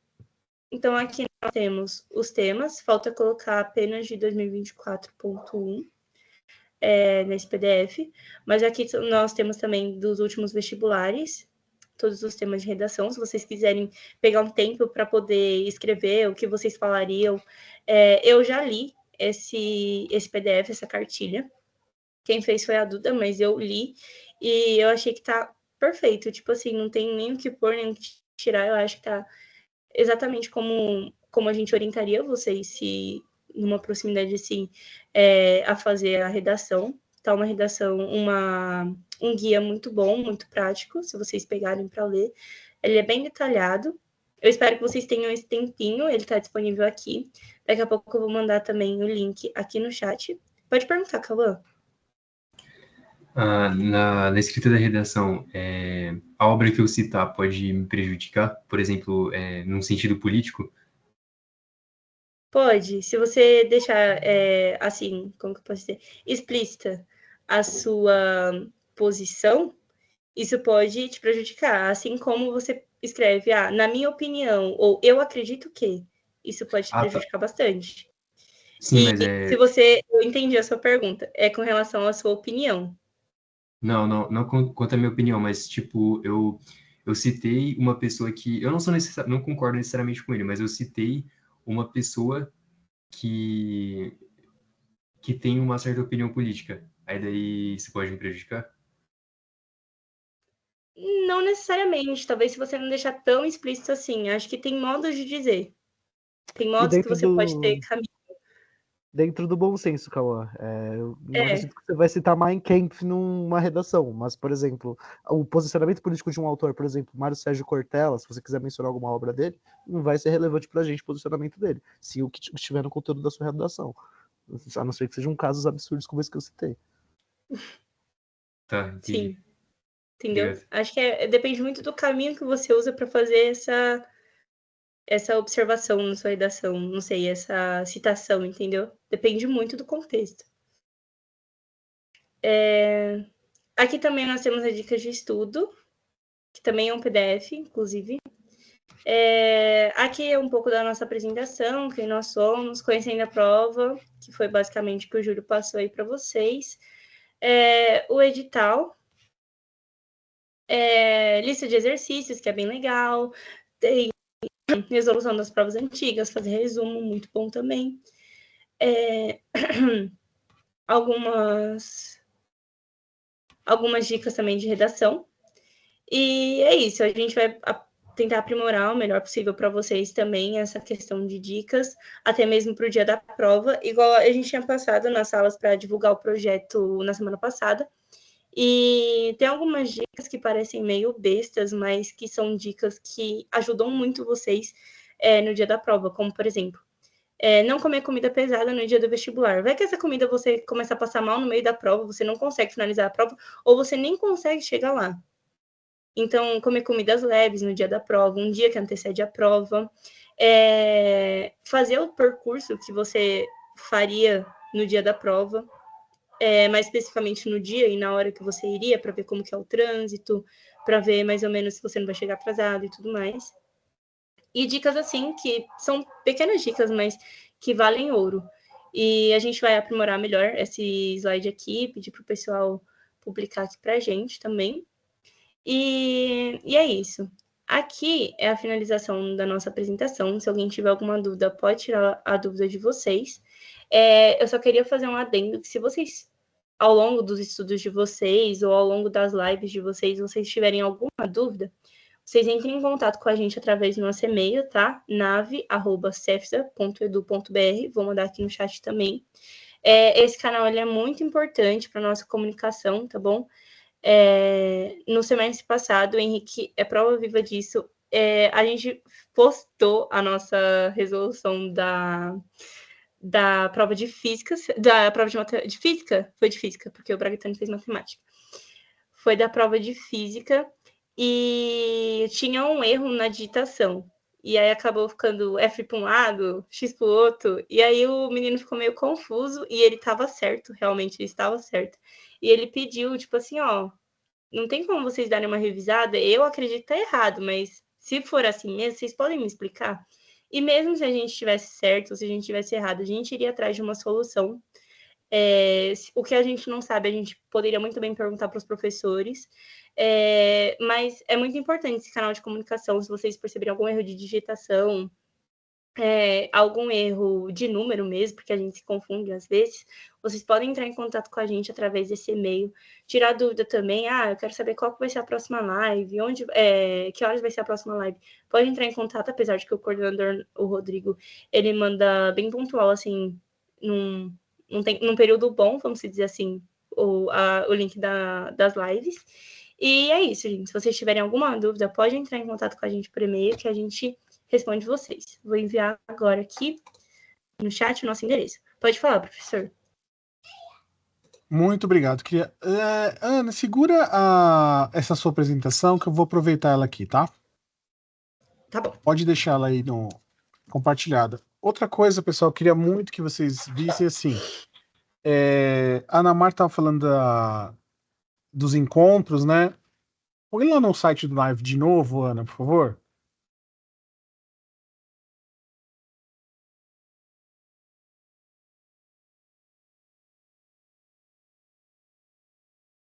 S2: Então, aqui nós temos os temas, falta colocar apenas de 2024.1 nesse PDF, mas aqui nós temos também dos últimos vestibulares, todos os temas de redação, se vocês quiserem pegar um tempo para poder escrever o que vocês falariam. Eu já li esse PDF, essa cartilha, quem fez foi a Duda, mas eu li, e eu achei que tá perfeito, tipo assim, não tem nem o que pôr, nem o que tirar, eu acho que tá exatamente como a gente orientaria vocês, se numa proximidade assim, a fazer a redação. Tá uma redação, um guia muito bom, muito prático, se vocês pegarem para ler. Ele é bem detalhado. Eu espero que vocês tenham esse tempinho, ele está disponível aqui. Daqui a pouco eu vou mandar também o link aqui no chat. Pode perguntar, Cauã.
S4: Na escrita da redação, a obra que eu citar pode me prejudicar? Por exemplo, num sentido político?
S2: Pode, se você deixar, assim, como que eu posso dizer, explícita. a sua posição, isso pode te prejudicar. Assim como você escreve, na minha opinião, ou eu acredito que, isso pode te prejudicar bastante.
S4: Sim,
S2: e
S4: mas
S2: se você... Eu entendi a sua pergunta. É com relação à sua opinião.
S4: Não quanto à minha opinião, mas, tipo, eu citei uma pessoa que... Eu não concordo necessariamente com ele, mas eu citei uma pessoa que tem uma certa opinião política. Aí daí isso pode me prejudicar?
S2: Não necessariamente. Talvez se você não deixar tão explícito assim. Acho que tem modos de dizer. Tem
S7: E
S2: modos que você pode ter caminho.
S7: dentro do bom senso, Cauã. Eu não
S2: É.
S7: acredito que você vai citar Mein Kampf numa redação, mas, por exemplo, o posicionamento político de um autor, por exemplo, Mário Sérgio Cortella, se você quiser mencionar alguma obra dele, não vai ser relevante pra gente o posicionamento dele, se o que estiver no conteúdo da sua redação. A não ser que sejam casos absurdos como esse que eu citei.
S4: Tá, entendi.
S2: Sim. Entendeu?
S4: Obrigado.
S2: Acho que depende muito do caminho que você usa para fazer essa observação na sua redação, não sei, essa citação, entendeu? Depende muito do contexto. Aqui também nós temos as dicas de estudo, que também é um PDF, inclusive. Aqui é um pouco da nossa apresentação, quem nós somos, conhecendo a prova, que foi basicamente o que o Júlio passou aí para vocês. O edital, lista de exercícios, que é bem legal. Tem resolução das provas antigas, fazer resumo, muito bom também. Algumas dicas também de redação. E é isso, a gente vai tentar aprimorar o melhor possível para vocês também essa questão de dicas, até mesmo para o dia da prova, igual a gente tinha passado nas salas para divulgar o projeto na semana passada. E tem algumas dicas que parecem meio bestas, mas que são dicas que ajudam muito vocês no dia da prova, como, por exemplo, não comer comida pesada no dia do vestibular. Vai que essa comida você começa a passar mal no meio da prova, você não consegue finalizar a prova, ou você nem consegue chegar lá. Então, comer comidas leves no dia da prova, um dia que antecede a prova. Fazer o percurso que você faria no dia da prova, mais especificamente no dia e na hora que você iria, para ver como que é o trânsito, para ver mais ou menos se você não vai chegar atrasado e tudo mais. E dicas assim, que são pequenas dicas, mas que valem ouro. E a gente vai aprimorar melhor esse slide aqui, pedir para o pessoal publicar aqui para a gente também. E é isso. Aqui é a finalização da nossa apresentação. Se alguém tiver alguma dúvida, pode tirar a dúvida de vocês. Eu só queria fazer um adendo que se vocês, ao longo dos estudos de vocês ou ao longo das lives de vocês tiverem alguma dúvida, vocês entrem em contato com a gente através do nosso e-mail, tá? nave@cefsa.edu.br. Vou mandar aqui no chat também. Esse canal ele é muito importante para a nossa comunicação, tá bom? No semestre passado, o Henrique é prova viva disso. A gente postou a nossa resolução da prova de física, de física? Foi de física, porque o Bragatani fez matemática. Foi da prova de física e tinha um erro na digitação. E aí acabou ficando F para um lado, X para o outro. E aí o menino ficou meio confuso e ele estava certo, realmente ele estava certo. E ele pediu, tipo assim, não tem como vocês darem uma revisada? Eu acredito que tá errado, mas se for assim mesmo, vocês podem me explicar? E mesmo se a gente tivesse certo, ou se a gente tivesse errado, a gente iria atrás de uma solução. O que a gente não sabe, a gente poderia muito bem perguntar para os professores. Mas é muito importante esse canal de comunicação. Se vocês perceberem algum erro de digitação, algum erro de número mesmo, porque a gente se confunde às vezes, vocês podem entrar em contato com a gente através desse e-mail, tirar dúvida também, eu quero saber qual que vai ser a próxima live, que horas vai ser a próxima live, pode entrar em contato, apesar de que o coordenador, o Rodrigo, ele manda bem pontual, assim, num período bom, vamos dizer assim, o link das lives. E é isso, gente, se vocês tiverem alguma dúvida, pode entrar em contato com a gente por e-mail, que a gente responde vocês. Vou enviar agora aqui no chat o nosso endereço. Pode falar, professor.
S1: Muito obrigado. Ana, segura essa sua apresentação que eu vou aproveitar ela aqui, tá?
S2: Tá bom.
S1: Pode deixar ela aí compartilhada. Outra coisa, pessoal, eu queria muito que vocês vissem assim. A Ana Marta estava falando dos encontros, né? Põe lá no site do Live de novo, Ana, por favor.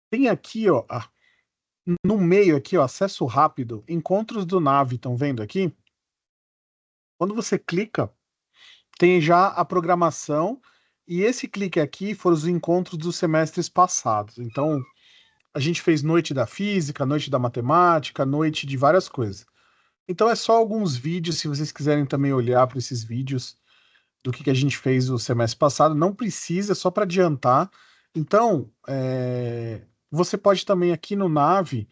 S1: Tem aqui, ó, no meio aqui, ó, acesso rápido, encontros do Nave, estão vendo aqui? Quando você clica, tem já a programação, e esse clique aqui foram os encontros dos semestres passados. Então, a gente fez noite da física, noite da matemática, noite de várias coisas. Então, é só alguns vídeos, se vocês quiserem também olhar para esses vídeos do que a gente fez o semestre passado. Não precisa, é só para adiantar. Então, você pode também aqui no Nave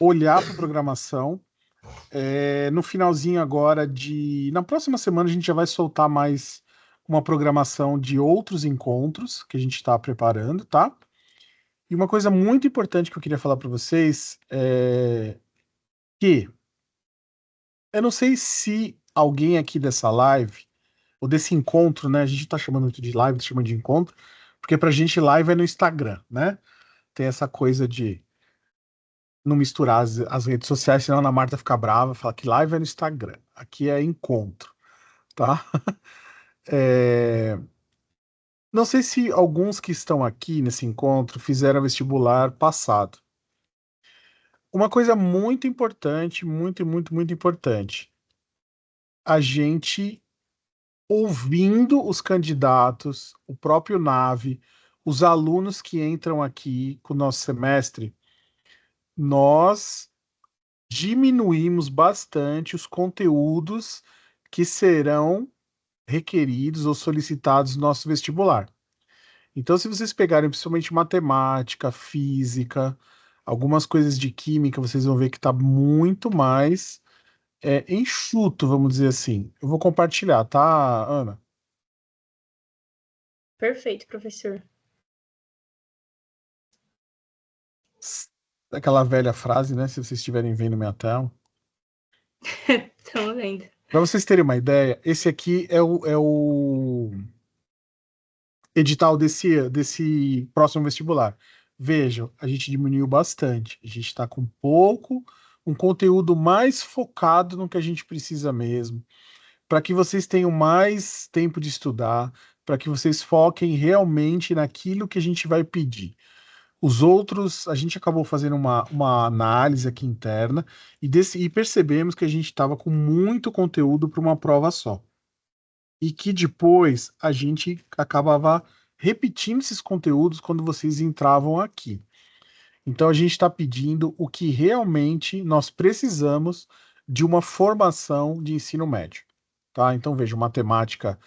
S1: olhar para a programação. No finalzinho agora na próxima semana a gente já vai soltar mais uma programação de outros encontros que a gente está preparando, tá? E uma coisa muito importante que eu queria falar para vocês é que eu não sei se alguém aqui dessa live ou desse encontro, né? A gente tá chamando muito de live, tá chamando de encontro, porque pra gente live é no Instagram, né? Tem essa coisa de não misturar as redes sociais, senão a Ana Marta fica brava, fala que live é no Instagram. Aqui é encontro, tá? Não sei se alguns que estão aqui nesse encontro fizeram vestibular passado. Uma coisa muito importante, muito, muito, muito importante. A gente ouvindo os candidatos, o próprio NAVE, os alunos que entram aqui com o nosso semestre, nós diminuímos bastante os conteúdos que serão requeridos ou solicitados no nosso vestibular. Então, se vocês pegarem principalmente matemática, física, algumas coisas de química, vocês vão ver que está muito mais enxuto, vamos dizer assim. Eu vou compartilhar, tá, Ana?
S2: Perfeito, professor.
S1: Aquela velha frase, né? Se vocês estiverem vendo minha tela.
S2: Estamos vendo.
S1: Para vocês terem uma ideia, esse aqui é o edital desse próximo vestibular. Vejam, a gente diminuiu bastante. A gente está com um conteúdo mais focado no que a gente precisa mesmo, para que vocês tenham mais tempo de estudar, para que vocês foquem realmente naquilo que a gente vai pedir. Os outros, a gente acabou fazendo uma análise aqui interna e percebemos que a gente estava com muito conteúdo para uma prova só. E que depois a gente acabava repetindo esses conteúdos quando vocês entravam aqui. Então a gente está pedindo o que realmente nós precisamos de uma formação de ensino médio. Tá? Então veja, matemática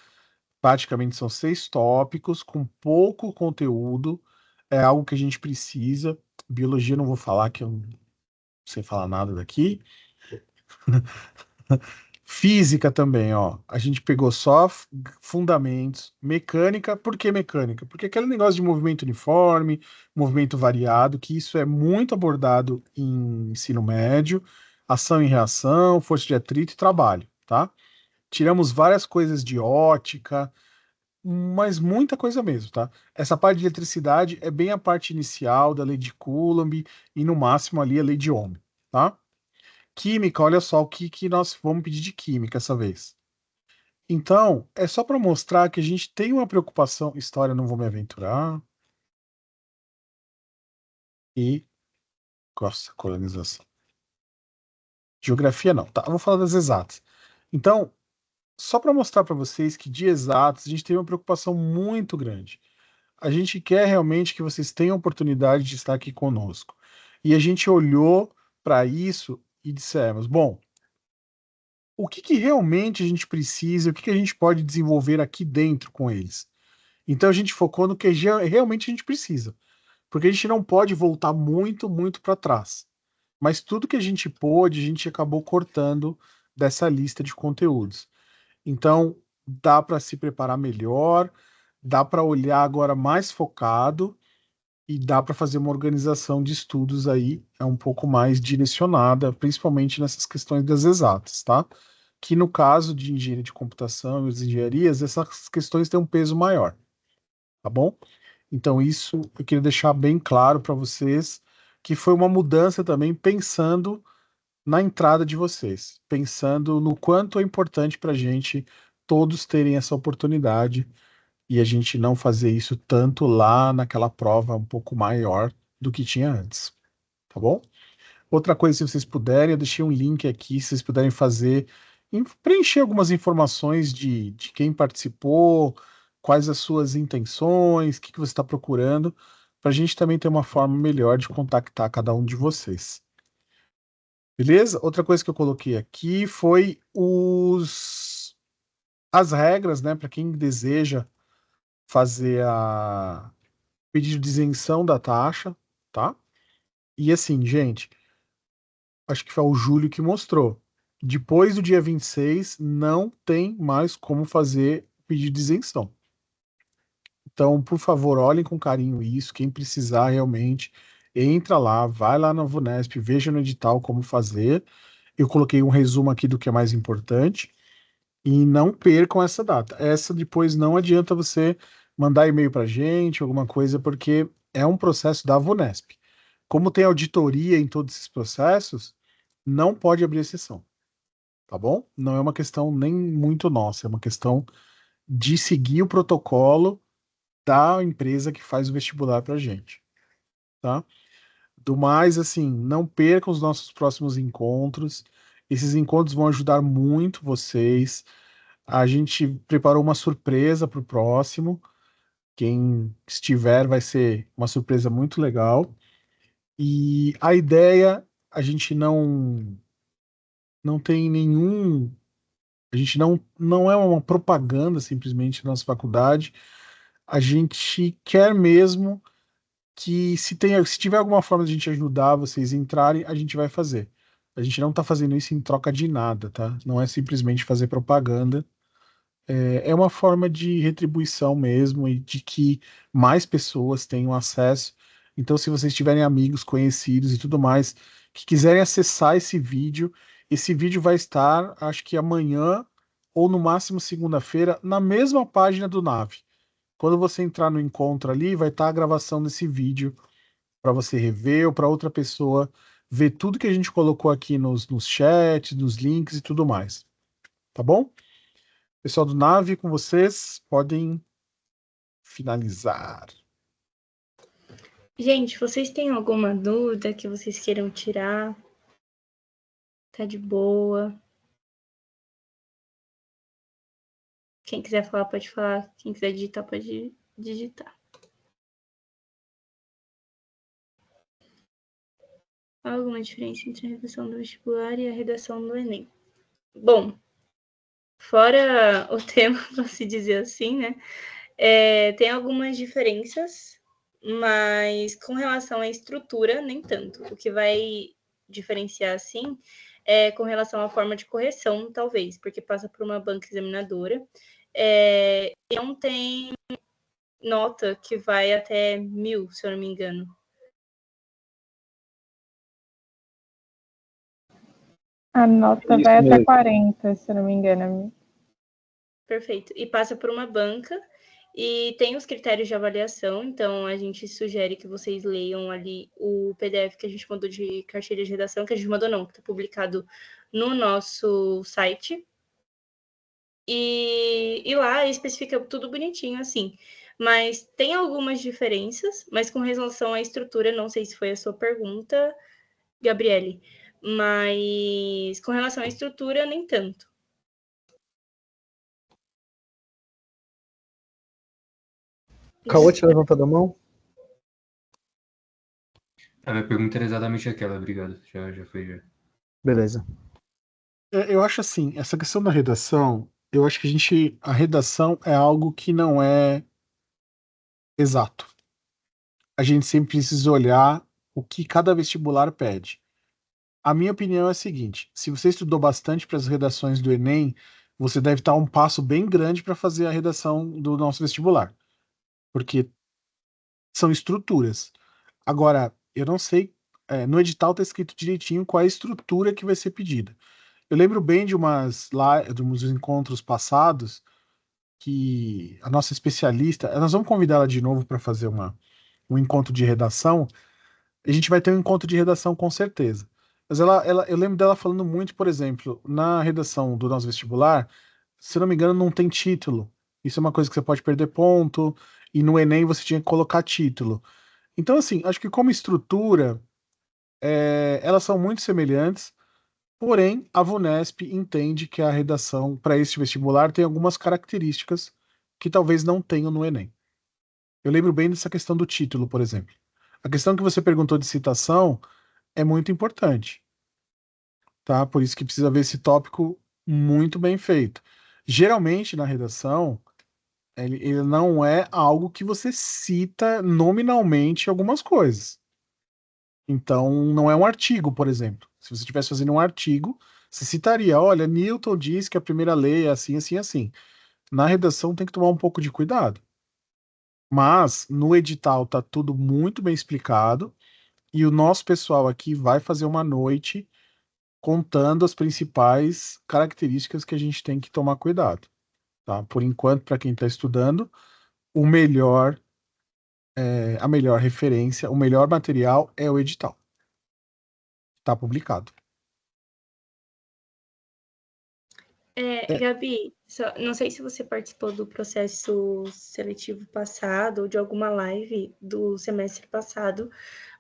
S1: praticamente são 6 tópicos com pouco conteúdo, é algo que a gente precisa. Biologia eu não vou falar, que eu não sei falar nada daqui. Física também, ó. A gente pegou só fundamentos. Mecânica, por que mecânica? Porque aquele negócio de movimento uniforme, movimento variado, que isso é muito abordado em ensino médio, ação e reação, força de atrito e trabalho, tá? Tiramos várias coisas de ótica, mas muita coisa mesmo, tá? Essa parte de eletricidade é bem a parte inicial da lei de Coulomb e no máximo ali a lei de Ohm, tá? Química, olha só o que nós vamos pedir de química essa vez. Então, é só para mostrar que a gente tem uma preocupação. História, não vou me aventurar. E. Nossa, colonização. Geografia, não. Tá, eu vou falar das exatas. Então, só para mostrar para vocês que de exatas a gente tem uma preocupação muito grande. A gente quer realmente que vocês tenham a oportunidade de estar aqui conosco. E a gente olhou para isso e dissemos: bom, o que realmente a gente precisa, o que a gente pode desenvolver aqui dentro com eles. Então a gente focou no que realmente a gente precisa, porque a gente não pode voltar muito, muito para trás. Mas tudo que a gente pôde, a gente acabou cortando dessa lista de conteúdos. Então dá para se preparar melhor, dá para olhar agora mais focado e dá para fazer uma organização de estudos aí um pouco mais direcionada, principalmente nessas questões das exatas, tá? Que no caso de engenharia de computação e as engenharias, essas questões têm um peso maior, tá bom? Então, isso eu queria deixar bem claro para vocês, que foi uma mudança também pensando na entrada de vocês, pensando no quanto é importante para a gente todos terem essa oportunidade e a gente não fazer isso tanto lá naquela prova um pouco maior do que tinha antes, tá bom? Outra coisa, se vocês puderem, eu deixei um link aqui, se vocês puderem fazer, preencher algumas informações de quem participou, quais as suas intenções, o que você está procurando, para a gente também ter uma forma melhor de contactar cada um de vocês. Beleza? Outra coisa que eu coloquei aqui foi as regras, né, para quem deseja fazer a pedido de isenção da taxa, tá? E assim, gente, acho que foi o Júlio que mostrou. Depois do dia 26, não tem mais como fazer pedido de isenção. Então, por favor, olhem com carinho isso. Quem precisar realmente, entra lá, vai lá na VUNESP, veja no edital como fazer. Eu coloquei um resumo aqui do que é mais importante. E não percam essa data. Essa depois não adianta você mandar e-mail para a gente, alguma coisa, porque é um processo da VUNESP. Como tem auditoria em todos esses processos, não pode abrir exceção, tá bom? Não é uma questão nem muito nossa, é uma questão de seguir o protocolo da empresa que faz o vestibular para a gente, tá? Do mais, assim, não percam os nossos próximos encontros. Esses encontros vão ajudar muito vocês. A gente preparou uma surpresa para o próximo. Quem estiver vai ser uma surpresa muito legal. E a ideia, a gente não tem nenhum. A gente não é uma propaganda simplesmente da nossa faculdade. A gente quer mesmo que se tiver alguma forma de a gente ajudar vocês a entrarem, a gente vai fazer. A gente não está fazendo isso em troca de nada, tá? Não é simplesmente fazer propaganda. É uma forma de retribuição mesmo e de que mais pessoas tenham acesso. Então, se vocês tiverem amigos, conhecidos e tudo mais que quiserem acessar esse vídeo vai estar, acho que amanhã ou no máximo segunda-feira, na mesma página do Nave. Quando você entrar no encontro ali, vai estar a gravação desse vídeo para você rever ou para outra pessoa ver tudo que a gente colocou aqui nos chats, nos links e tudo mais. Tá bom? Pessoal do Nave, com vocês, podem finalizar.
S2: Gente, vocês têm alguma dúvida que vocês queiram tirar? Tá de boa. Quem quiser falar, pode falar. Quem quiser digitar, pode digitar. Há alguma diferença entre a redação do vestibular e a redação do Enem? Bom, fora o tema, para se dizer assim, né? Tem algumas diferenças, mas com relação à estrutura, nem tanto. O que vai diferenciar, assim, é com relação à forma de correção, talvez, porque passa por uma banca examinadora. E não tem nota que vai até 1.000, se eu não me engano.
S6: A nota vai até 40, se eu não me engano.
S2: Perfeito. E passa por uma banca e tem os critérios de avaliação, então a gente sugere que vocês leiam ali o PDF que a gente mandou de cartilha de redação, que a gente mandou não, que está publicado no nosso site. E lá especifica tudo bonitinho, assim. Mas tem algumas diferenças, mas com relação à estrutura, não sei se foi a sua pergunta, Gabriele, mas com relação à estrutura, nem tanto.
S7: Cauã tinha levantado a mão?
S4: A minha pergunta era exatamente aquela, obrigado. Já foi, já.
S7: Beleza.
S1: Eu acho assim, essa questão da redação, eu acho que a redação é algo que não é exato. A gente sempre precisa olhar o que cada vestibular pede. A minha opinião é a seguinte: se você estudou bastante para as redações do Enem, você deve estar um passo bem grande para fazer a redação do nosso vestibular, porque são estruturas. Agora, eu não sei, no edital está escrito direitinho qual é a estrutura que vai ser pedida. Eu lembro bem de uns encontros passados que a nossa especialista, nós vamos convidar ela de novo para fazer um encontro de redação. A gente vai ter um encontro de redação com certeza. Mas eu lembro dela falando muito, por exemplo, na redação do nosso vestibular, se eu não me engano, não tem título. Isso é uma coisa que você pode perder ponto, e no Enem você tinha que colocar título. Então, assim, acho que como estrutura, elas são muito semelhantes, porém, a VUNESP entende que a redação para este vestibular tem algumas características que talvez não tenham no Enem. Eu lembro bem dessa questão do título, por exemplo. A questão que você perguntou de citação é muito importante, tá? Por isso que precisa ver esse tópico muito bem feito. Geralmente, na redação, ele não é algo que você cita nominalmente algumas coisas. Então, não é um artigo, por exemplo. Se você estivesse fazendo um artigo, você citaria, olha, Newton diz que a primeira lei é assim, assim, assim. Na redação tem que tomar um pouco de cuidado. Mas no edital tá tudo muito bem explicado e o nosso pessoal aqui vai fazer uma noite contando as principais características que a gente tem que tomar cuidado, tá? Por enquanto, para quem está estudando, o melhor, a melhor referência, o melhor material é o edital. Está publicado.
S2: Gabi, não sei se você participou do processo seletivo passado ou de alguma live do semestre passado,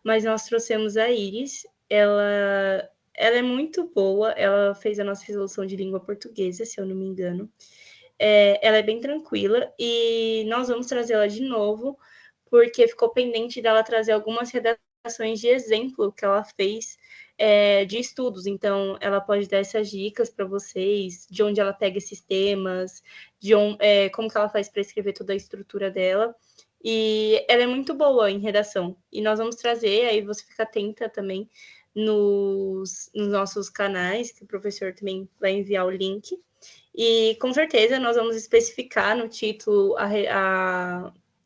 S2: mas nós trouxemos a Iris. Ela é muito boa, ela fez a nossa resolução de língua portuguesa, se eu não me engano. Ela é bem tranquila e nós vamos trazê-la de novo, porque ficou pendente dela trazer algumas redações de exemplo que ela fez de estudos. Então, ela pode dar essas dicas para vocês, de onde ela pega esses temas, como que ela faz para escrever toda a estrutura dela. E ela é muito boa em redação. E nós vamos trazer, aí você fica atenta também nos nossos canais, que o professor também vai enviar o link. E com certeza nós vamos especificar no título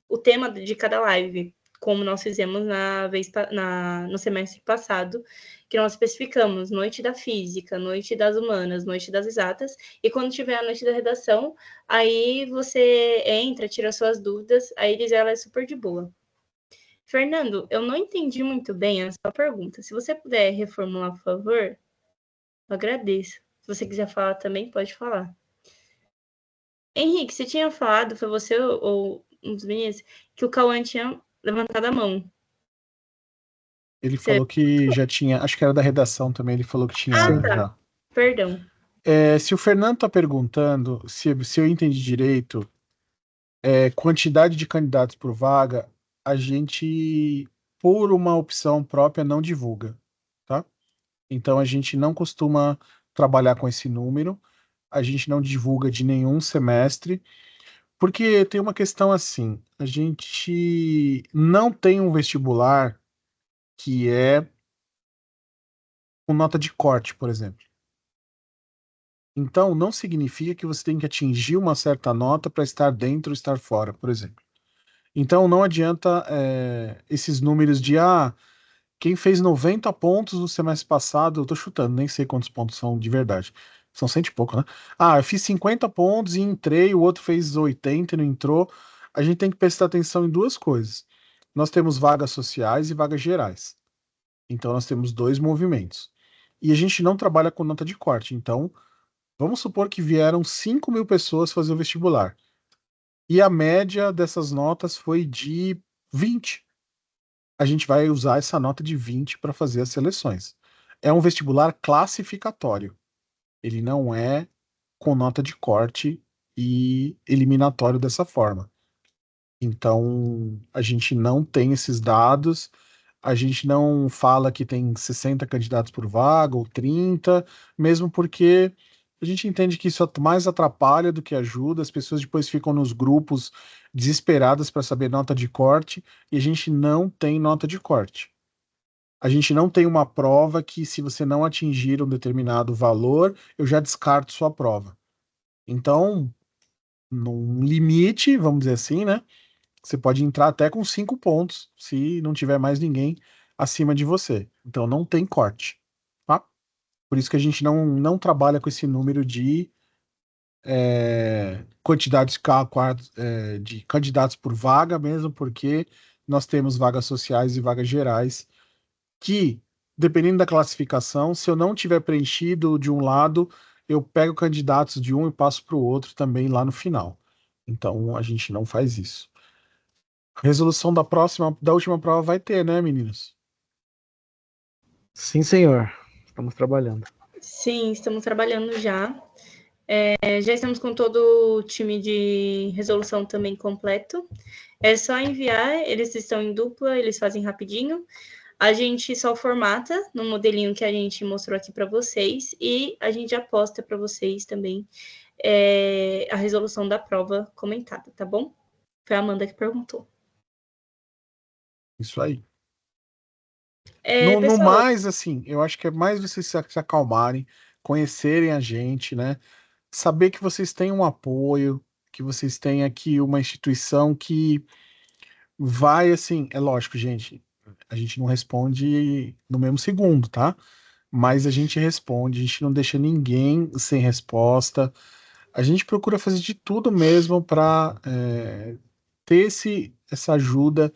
S2: o tema de cada live, como nós fizemos no semestre passado, que nós especificamos noite da física, noite das humanas, noite das exatas, e quando tiver a noite da redação, aí você entra, tira suas dúvidas, a Iris ela é super de boa. Fernando, eu não entendi muito bem a sua pergunta. Se você puder reformular, por favor, eu agradeço. Se você quiser falar também, pode falar. Henrique, você tinha falado, foi você ou um dos meninos, que o Cauã tinha levantado a mão.
S1: Ele falou que já tinha, acho que era da redação também, ele falou que tinha
S2: tá.
S1: já.
S2: Perdão.
S1: Se o Fernando está perguntando, se eu entendi direito, quantidade de candidatos por vaga, a gente, por uma opção própria, não divulga, tá? Então a gente não costuma trabalhar com esse número, a gente não divulga de nenhum semestre, porque tem uma questão assim, a gente não tem um vestibular que é com nota de corte, por exemplo. Então, não significa que você tem que atingir uma certa nota para estar dentro ou estar fora, por exemplo. Então, não adianta esses números de quem fez 90 pontos no semestre passado, eu estou chutando, nem sei quantos pontos são de verdade. São cento e pouco, né? Eu fiz 50 pontos e entrei, o outro fez 80 e não entrou. A gente tem que prestar atenção em duas coisas. Nós temos vagas sociais e vagas gerais. Então, nós temos dois movimentos. E a gente não trabalha com nota de corte. Então, vamos supor que vieram 5.000 pessoas fazer o vestibular. E a média dessas notas foi de 20. A gente vai usar essa nota de 20 para fazer as seleções. É um vestibular classificatório. Ele não é com nota de corte e eliminatório dessa forma. Então, a gente não tem esses dados, a gente não fala que tem 60 candidatos por vaga ou 30, mesmo porque a gente entende que isso mais atrapalha do que ajuda, as pessoas depois ficam nos grupos desesperadas para saber nota de corte, e a gente não tem nota de corte. A gente não tem uma prova que, se você não atingir um determinado valor, eu já descarto sua prova. Então, num limite, vamos dizer assim, né? Você pode entrar até com 5 pontos, se não tiver mais ninguém acima de você. Então não tem corte, tá? Por isso que a gente não trabalha com esse número de quantidade de candidatos por vaga, mesmo porque nós temos vagas sociais e vagas gerais, que, dependendo da classificação, se eu não tiver preenchido de um lado, eu pego candidatos de um e passo para o outro também lá no final. Então, a gente não faz isso. Resolução da última prova vai ter, né, meninos?
S7: Sim, senhor. Estamos trabalhando.
S2: Sim, estamos trabalhando já. Já estamos com todo o time de resolução também completo. É só enviar, eles estão em dupla, eles fazem rapidinho. A gente só formata no modelinho que a gente mostrou aqui para vocês e a gente já posta para vocês também a resolução da prova comentada, tá bom? Foi a Amanda que perguntou.
S1: Isso aí.
S2: É,
S1: No
S2: pessoal,
S1: mais, assim, eu acho que é mais vocês se acalmarem, conhecerem a gente, né? Saber que vocês têm um apoio, que vocês têm aqui uma instituição que vai, assim, é lógico, gente, a gente não responde no mesmo segundo, tá? Mas a gente responde, a gente não deixa ninguém sem resposta. A gente procura fazer de tudo mesmo para ter essa ajuda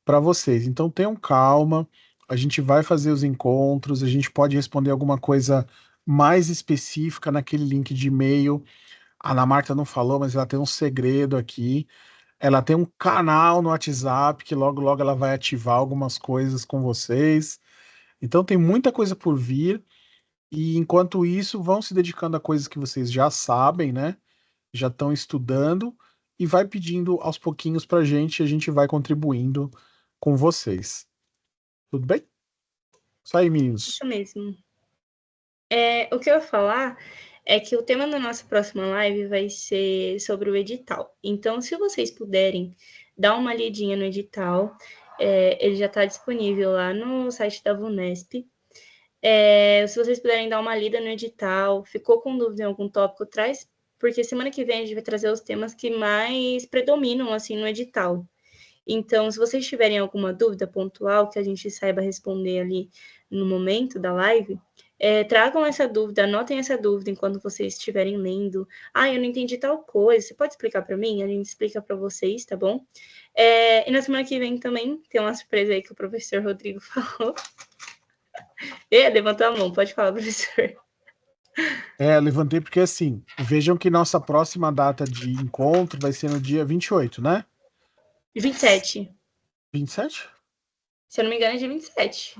S1: para vocês. Então tenham calma, a gente vai fazer os encontros, a gente pode responder alguma coisa mais específica naquele link de e-mail. A Ana Marta não falou, mas ela tem um segredo aqui. Ela tem um canal no WhatsApp que logo logo ela vai ativar algumas coisas com vocês. Então tem muita coisa por vir. E enquanto isso, vão se dedicando a coisas que vocês já sabem, né? Já estão estudando e vai pedindo aos pouquinhos para a gente vai contribuindo com vocês. Tudo bem? Isso aí, meninos.
S2: isso mesmo. O que eu ia falar é que o tema da nossa próxima live vai ser sobre o edital. Então, se vocês puderem dar uma lidinha no edital, ele já está disponível lá no site da VUNESP. Se vocês puderem dar uma lida no edital, ficou com dúvida em algum tópico, traz, porque semana que vem a gente vai trazer os temas que mais predominam assim no edital. Então, se vocês tiverem alguma dúvida pontual que a gente saiba responder ali no momento da live, tragam essa dúvida, anotem essa dúvida enquanto vocês estiverem lendo. Eu não entendi tal coisa, você pode explicar para mim? A gente explica para vocês, tá bom? E na semana que vem também tem uma surpresa aí que o professor Rodrigo falou. Levantou a mão, pode falar, professor.
S1: Levantei porque assim, vejam que nossa próxima data de encontro vai ser no dia 28, né?
S2: 27.
S1: 27?
S2: Se eu não me engano, é dia 27.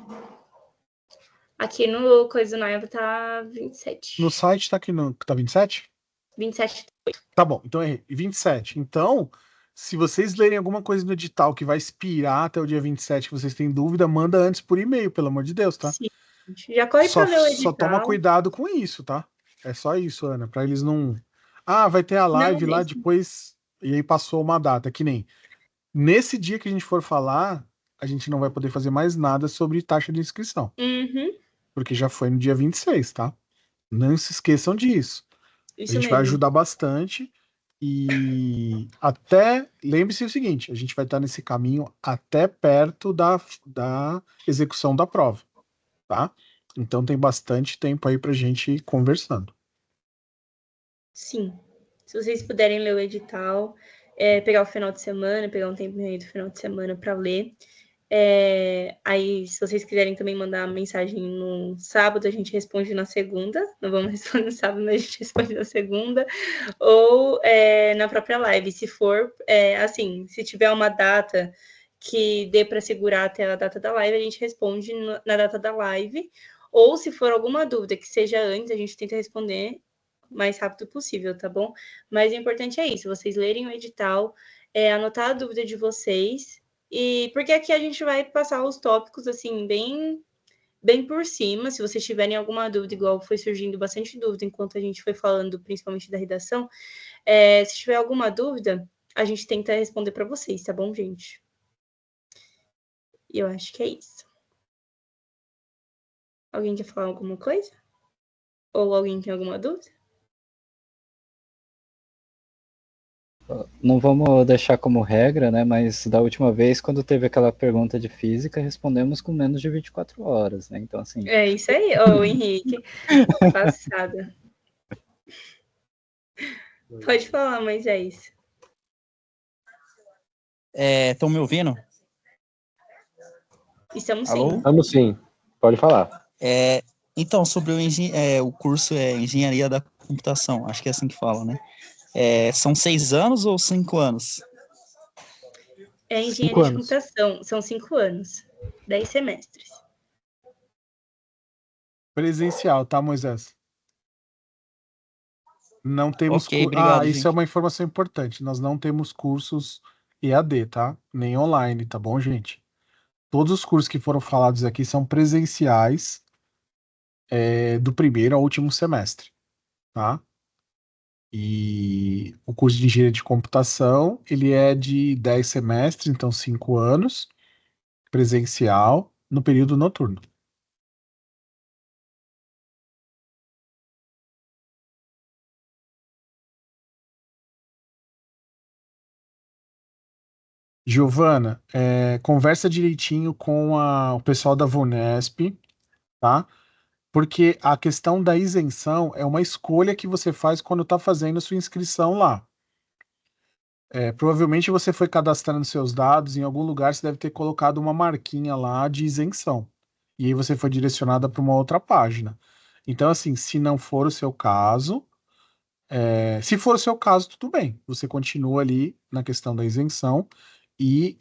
S2: Aqui no Coisa do Naiva tá 27.
S1: No site tá aqui tá 27?
S2: 27.
S1: Tá bom, então errei. 27. Então, se vocês lerem alguma coisa no edital que vai expirar até o dia 27, que vocês têm dúvida, manda antes por e-mail, pelo amor de Deus, tá?
S2: Sim. Já corre pra ler o edital.
S1: Só toma cuidado com isso, tá? É só isso, Ana, pra eles não... vai ter a live lá depois, e aí passou uma data, que nem... Nesse dia que a gente for falar, a gente não vai poder fazer mais nada sobre taxa de inscrição.
S2: Uhum.
S1: Porque já foi no dia 26, tá? Não se esqueçam disso.
S2: Isso
S1: a gente
S2: mesmo.
S1: vai ajudar bastante e até lembre-se o seguinte, a gente vai estar nesse caminho até perto da execução da prova, tá? Então tem bastante tempo aí pra gente ir conversando.
S2: Sim. Se vocês puderem ler o edital, pegar o final de semana, pegar um tempo aí do final de semana para ler. Aí, se vocês quiserem também mandar mensagem no sábado, a gente responde na segunda. Não vamos responder no sábado, mas a gente responde na segunda. Ou na própria live. Se for, assim, se tiver uma data que dê para segurar até a data da live, a gente responde na data da live. Ou se for alguma dúvida que seja antes, a gente tenta responder o mais rápido possível, tá bom? Mas o importante é isso, vocês lerem o edital, anotar a dúvida de vocês, e porque aqui a gente vai passar os tópicos, assim, bem por cima. Se vocês tiverem alguma dúvida, igual foi surgindo bastante dúvida enquanto a gente foi falando, principalmente da redação, se tiver alguma dúvida, a gente tenta responder para vocês, tá bom, gente? E eu acho que é isso. Alguém quer falar alguma coisa? Ou alguém tem alguma dúvida?
S5: Não vamos deixar como regra, né? Mas da última vez, quando teve aquela pergunta de física, respondemos com menos de 24 horas, né? Então, assim...
S2: É isso aí, Henrique. Passada. Pode falar, Moisés.
S8: Estão me ouvindo?
S2: Estamos
S8: Alô?
S2: sim.
S3: Vamos sim, pode falar.
S8: Então, sobre o curso Engenharia da Computação, acho que é assim que fala, né? São 6 anos ou 5 anos?
S2: É
S7: 5
S2: engenharia de
S7: anos.
S2: computação. São 5 anos. 10 semestres.
S1: Presencial, tá, Moisés? Não temos
S8: Ok, obrigado,
S1: isso
S8: gente.
S1: é uma informação importante. Nós não temos cursos EAD, tá? Nem online, tá bom, gente? Todos os cursos que foram falados aqui são presenciais, do primeiro ao último semestre, tá? E o curso de engenharia de computação, ele é de 10 semestres, então 5 anos, presencial, no período noturno. Giovana, conversa direitinho com o pessoal da Vunesp, tá? Porque a questão da isenção é uma escolha que você faz quando está fazendo a sua inscrição lá. Provavelmente você foi cadastrando seus dados, em algum lugar você deve ter colocado uma marquinha lá de isenção. E aí você foi direcionada para uma outra página. Então, assim, se não for o seu caso, se for o seu caso, tudo bem. Você continua ali na questão da isenção e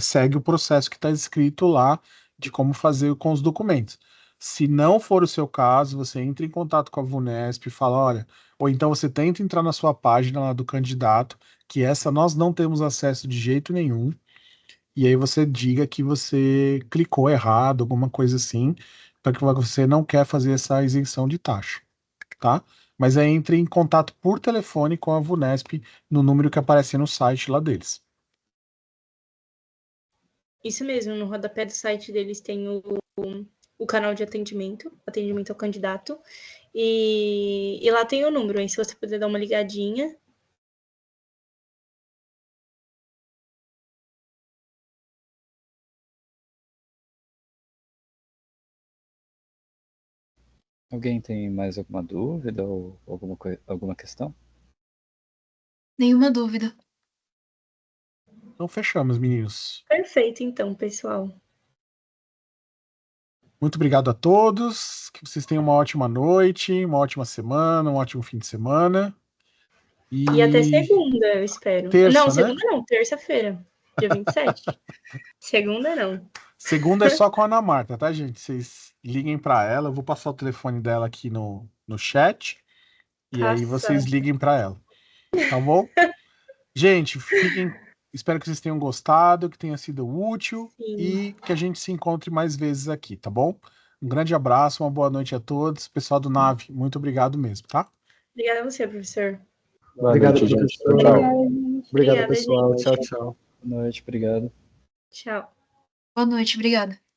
S1: segue o processo que está escrito lá de como fazer com os documentos. Se não for o seu caso, você entra em contato com a Vunesp e fala, olha, ou então você tenta entrar na sua página lá do candidato, que essa nós não temos acesso de jeito nenhum, e aí você diga que você clicou errado, alguma coisa assim, para que você não quer fazer essa isenção de taxa, tá? Mas aí entre em contato por telefone com a Vunesp no número que aparece no site lá deles.
S2: Isso mesmo, no rodapé do site deles tem o canal de atendimento ao candidato. E lá tem o número, aí se você puder dar uma ligadinha.
S5: Alguém tem mais alguma dúvida ou alguma questão?
S9: Nenhuma dúvida.
S1: Então fechamos, meninos.
S2: Perfeito, então, pessoal.
S1: Muito obrigado a todos. Que vocês tenham uma ótima noite, uma ótima semana, um ótimo fim de semana.
S2: E até segunda, eu espero.
S1: Terça,
S2: não,
S1: né?
S2: segunda não, terça-feira, dia 27. Segunda não.
S1: Segunda é só com a Ana Marta, tá, gente? Vocês liguem para ela. Eu vou passar o telefone dela aqui no chat. E aí vocês liguem para ela. Tá bom? Gente, espero que vocês tenham gostado, que tenha sido útil.
S2: Sim.
S1: E que a gente se encontre mais vezes aqui, tá bom? Um grande abraço, uma boa noite a todos. Pessoal do Nave, muito obrigado mesmo, tá?
S2: Obrigada a você, professor.
S3: Boa
S7: Obrigado,
S3: noite, gente.
S7: professor.
S3: Tchau.
S7: Obrigado,
S2: Obrigada,
S7: pessoal.
S2: gente.
S7: Tchau, tchau.
S5: Boa noite, obrigado.
S2: Tchau.
S9: Boa noite, obrigada.